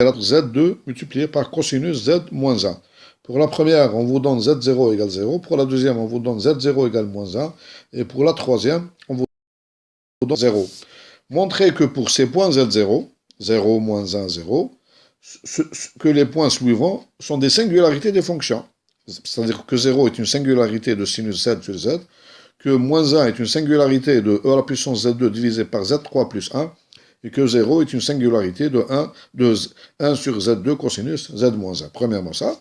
la Z2 multiplié par cosinus Z moins 1. Pour la première, on vous donne Z0 égale 0. Pour la deuxième, on vous donne Z0 égale moins 1. Et pour la troisième, on vous donne 0. Montrez que pour ces points Z0, 0, moins 1, 0, que les points suivants sont des singularités des fonctions. C'est-à-dire que 0 est une singularité de sinus Z sur Z, que moins 1 est une singularité de E à la puissance Z2 divisé par Z3 plus 1, et que 0 est une singularité de 1 sur Z2 cosinus Z moins 1. Premièrement ça.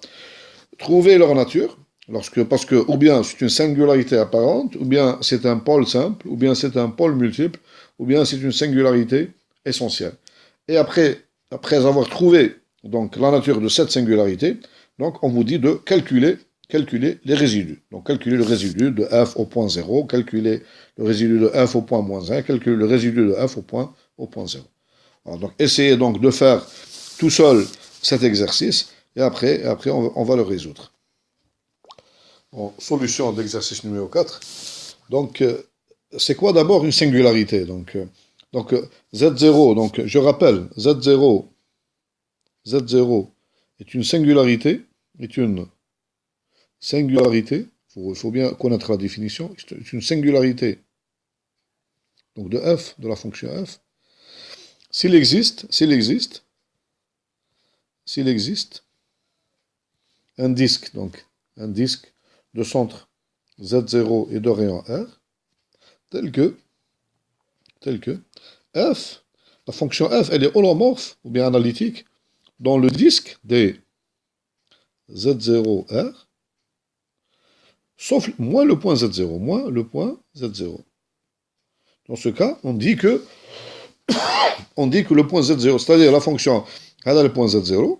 Trouvez leur nature, parce que ou bien c'est une singularité apparente, ou bien c'est un pôle simple, ou bien c'est un pôle multiple, ou bien c'est une singularité essentielle. Et après avoir trouvé donc la nature de cette singularité, donc on vous dit de calculer les résidus. Donc calculer le résidu de f au point 0, calculer le résidu de f au point moins 1, calculer le résidu de f au point 0. Voilà, donc essayez donc de faire tout seul cet exercice et après on va le résoudre. Bon, solution d'exercice numéro 4. Donc, c'est quoi d'abord une singularité? Z0, donc je rappelle, Z0 est une singularité, il faut bien connaître la définition, c'est une singularité donc de f, de la fonction f, s'il existe un disque, de centre Z0 et de rayon R, tel que f, la fonction f, elle est holomorphe ou bien analytique dans le disque des Z0R, sauf moins le point Z0. Dans ce cas, on dit que le point Z0, c'est-à-dire la fonction, elle a le point Z0,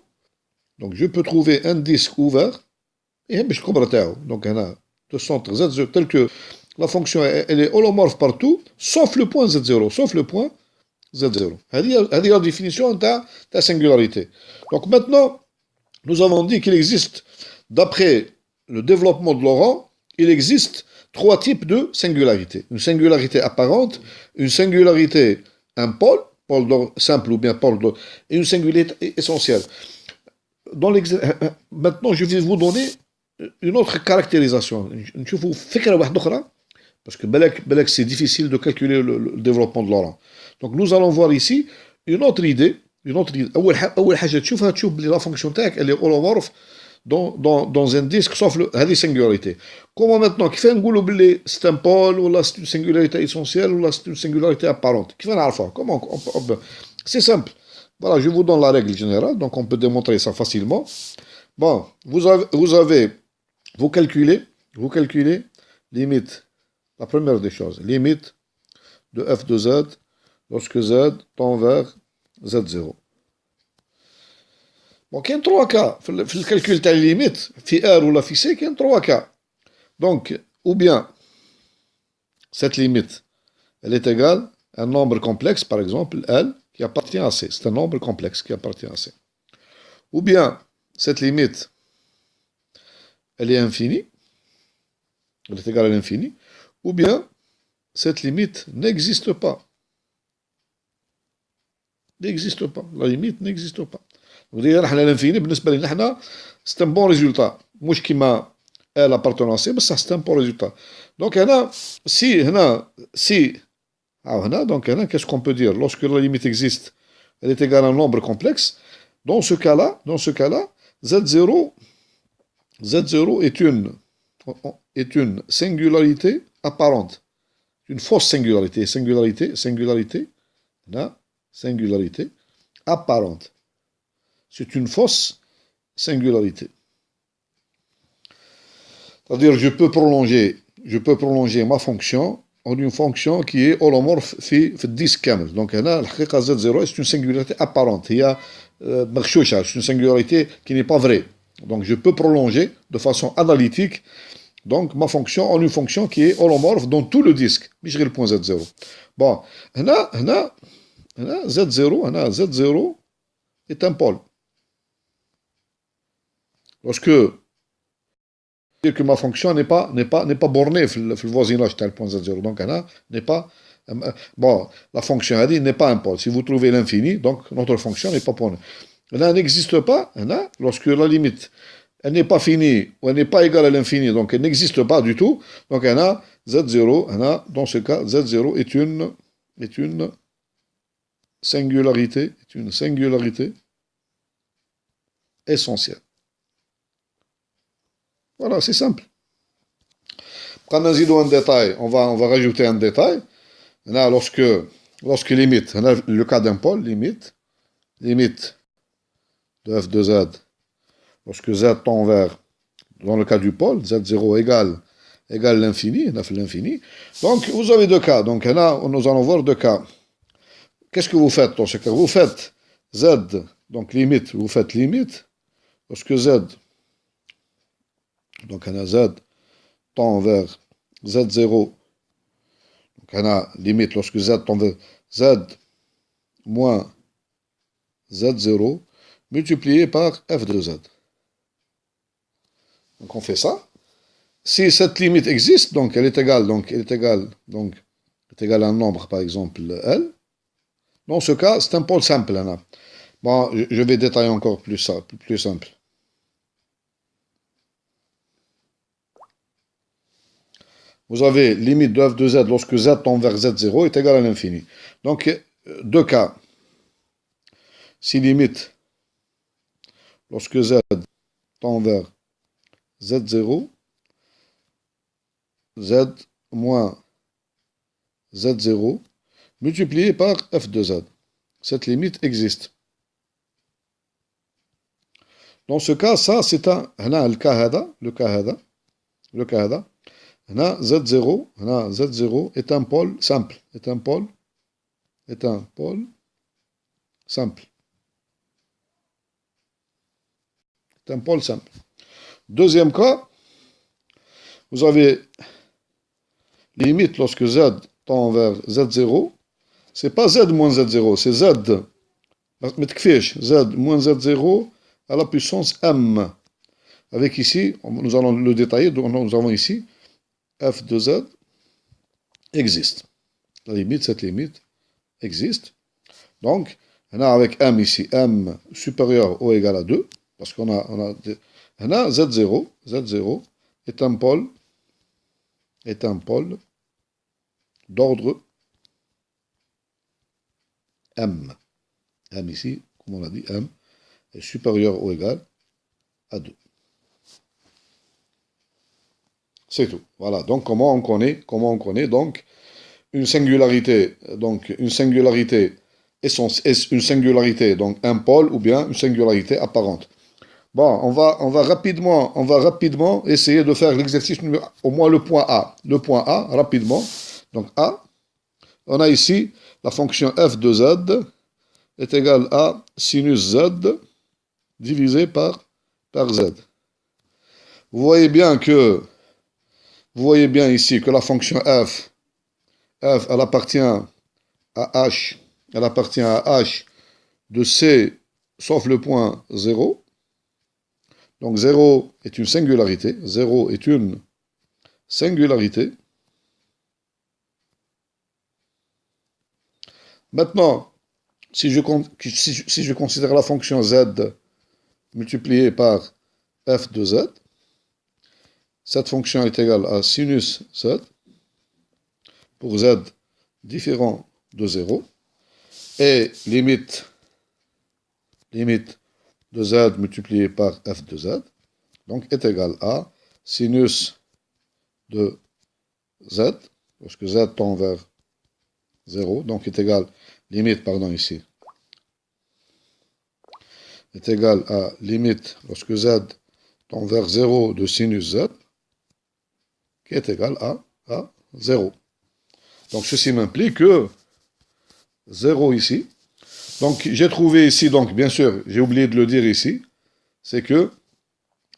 donc je peux trouver un disque ouvert, et donc on a de centre Z0 tel que la fonction elle est holomorphe partout, sauf le point Z0. C'est la définition de la singularité. Donc maintenant, nous avons dit qu'il existe, d'après le développement de Laurent, il existe 3 types de singularités. Une singularité apparente, une singularité impôle, pôle simple ou bien pôle d'ordre, et une singularité essentielle. Maintenant, je vais vous donner une autre caractérisation. Parce que c'est difficile de calculer le développement de Laurent. Donc nous allons voir ici une autre idée. La fonction tag, elle est holomorphe dans un disque, sauf la singularité. Comment maintenant, c'est un pôle, ou là c'est une singularité essentielle, ou là c'est une singularité apparente. Comment c'est simple. Voilà, je vous donne la règle générale, donc on peut démontrer ça facilement. Bon, vous calculez limite, la première des choses, limite de f de z lorsque z tend vers z0. Bon, il y a 3 cas. Dans le calcul de la limite, R ou la C, il y a 3 cas. Donc, ou bien, cette limite, elle est égale à un nombre complexe, par exemple, L, qui appartient à C. C'est un nombre complexe qui appartient à C. Ou bien, cette limite, elle est infinie, elle est égale à l'infini, ou bien, cette limite n'existe pas. La limite n'existe pas. ودير حنا l'infini بالنسبه لنا حنا c'est un bon résultat مش كيما L appartenant à C بصح c'est un bon résultat. Donc هنا donc هنا qu'est-ce qu'on peut dire lorsque la limite existe, elle est égale à un nombre complexe. Dans ce cas-là, Z0 est une singularité apparente, une fausse singularité, singularité apparente. C'est une fausse singularité. C'est-à-dire, je peux prolonger ma fonction en une fonction qui est holomorphe في الديسك كامل. Donc هنا الحقيقة Z0 c'est une singularité apparente. هي مغشوشة, c'est une singularité qui n'est pas vraie. Donc je peux prolonger de façon analytique donc ma fonction en une fonction qui est holomorphe dans tout le disque. مش غير le point Z0. Bon, هنا Z0 est un pôle. Lorsque dire que ma fonction n'est pas bornée dans le voisinage tel point Z0, donc n'est pas la fonction n'est pas un pôle. Si vous trouvez l'infini, donc notre fonction n'est pas bornée. Elle n'existe pas lorsque la limite elle n'est pas finie ou elle n'est pas égale à l'infini, donc elle n'existe pas du tout. Donc Z0, dans ce cas, Z0 est une singularité essentielle. Voilà, c'est simple. Quand on dit un détail, on va rajouter un détail. Là, lorsque limite, le cas d'un pôle, limite de f de z, lorsque z tend vers, dans le cas du pôle, z0 égale l'infini, Donc, vous avez 2 cas. Donc, là, nous allons voir 2 cas. Qu'est-ce que vous faites dans ce cas? Vous faites z, donc limite, lorsque z, donc z tend vers z0, donc limite lorsque z tend vers z moins Z0 multiplié par f de z. Donc on fait ça. Si cette limite existe, donc elle est égale, est égale à un nombre, par exemple L, dans ce cas, c'est un pôle simple. Là. Bon, je vais détailler encore plus ça, plus simple. Vous avez limite de f de z lorsque z tend vers z0 est égal à l'infini. Donc, deux cas. Si limite lorsque z tend vers z0, z moins z0 multiplié par f de z. Cette limite existe. Dans ce cas, ça c'est un le cas هذا Z0 est un pôle simple, est un pôle simple. C'est un pôle simple. Deuxième cas, vous avez limite lorsque z tend vers z0, c'est pas z moins z0, c'est z, z moins z0 à la puissance m. Avec ici, nous allons le détailler, nous avons ici f de z existe. La limite, cette limite existe. Donc, on a avec m ici, m supérieur ou égal à 2, parce qu'on a z0 est un pôle d'ordre m. M ici, comme on l'a dit, m est supérieur ou égal à 2. C'est tout. Voilà. Donc, comment on connaît donc une singularité donc un pôle ou bien une singularité apparente. Bon, on va rapidement essayer de faire l'exercice au moins le point A. Le point A, rapidement. Donc A, on a ici la fonction f de z est égale à sinus z divisé par z. Vous voyez bien ici que la fonction f, elle appartient à h de c sauf le point 0. Donc 0 est une singularité. 0 est une singularité. Maintenant, si je considère la fonction z multipliée par f de z, cette fonction est égale à sinus z pour z différent de 0 et limite de z multiplié par f de z, donc est égal à sinus de z, lorsque z tend vers 0, donc est égal, ici, est égal à limite, lorsque z tend vers 0 de sinus z, qui est égal à 0. Donc ceci m'implique que 0 ici. Donc j'ai trouvé ici, donc bien sûr, j'ai oublié de le dire ici, c'est que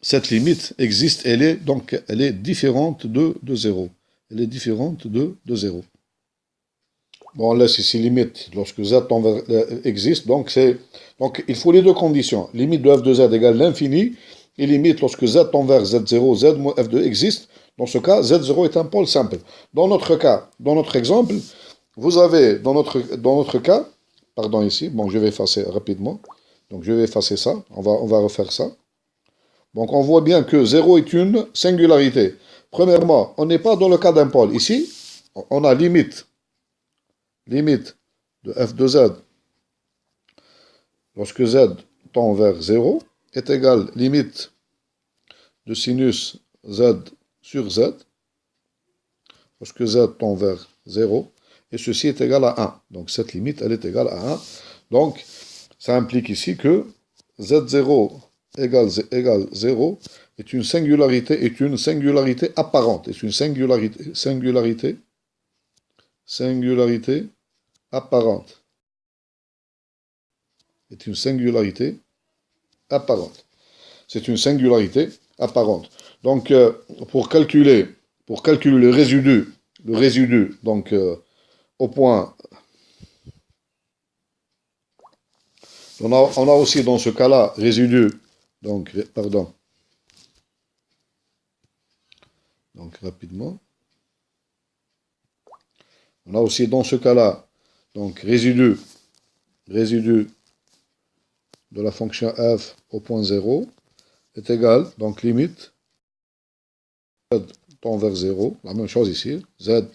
cette limite existe, elle est différente de 0. Elle est différente de 0. Bon, on laisse ici limite lorsque z existe, donc il faut les deux conditions. Limite de f de z égale l'infini, et limite lorsque z tend vers z0, z moins f2 existe. Dans ce cas, z0 est un pôle simple. Dans notre cas, dans notre exemple, vous avez, dans notre cas, pardon ici, bon je vais effacer rapidement, donc je vais effacer ça, on va refaire ça. Donc on voit bien que 0 est une singularité. Premièrement, on n'est pas dans le cas d'un pôle. Ici, on a limite de f de z lorsque z tend vers 0 est égale limite de sinus z sur z lorsque z tend vers 0 et ceci est égal à 1. Donc cette limite, elle est égale à 1. Donc ça implique ici que z0 égale 0 est une singularité apparente, est une singularité apparente. Est une singularité apparente. C'est une singularité apparente. Donc, pour calculer le résidu, donc au point On a aussi dans ce cas-là résidu, donc, pardon, donc rapidement, on a aussi dans ce cas-là, donc résidu de la fonction f au point 0 est égal, donc limite, z tend vers 0, la même chose ici, z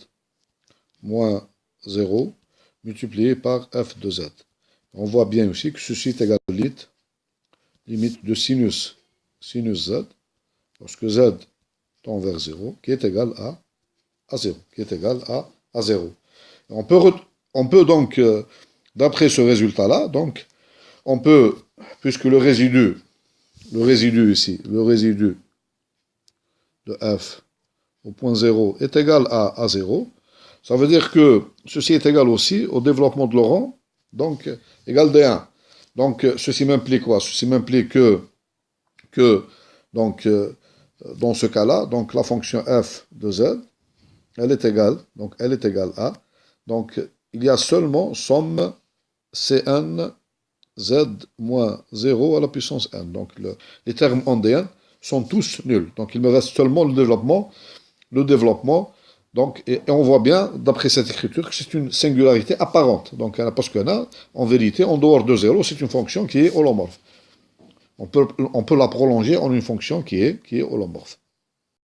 moins 0 multiplié par f de z. On voit bien aussi que ceci est égal à limite de sinus z, lorsque z tend vers 0, qui est égal à 0, qui est égal à 0. On peut donc, d'après ce résultat-là, donc, on peut, puisque le résidu ici, le résidu de f au point 0 est égal à 0, ça veut dire que ceci est égal aussi au développement de Laurent, donc égal d1. Donc ceci m'implique quoi? Ceci m'implique que donc, dans ce cas-là, donc la fonction f de z, elle est égale à, donc il y a seulement somme Cn z moins 0 à la puissance n. Donc les termes endéens sont tous nuls. Donc il me reste seulement le développement. Donc, et on voit bien, d'après cette écriture, que c'est une singularité apparente. Donc, parce qu'on a, en vérité, en dehors de 0, c'est une fonction qui est holomorphe. On peut la prolonger en une fonction qui est holomorphe.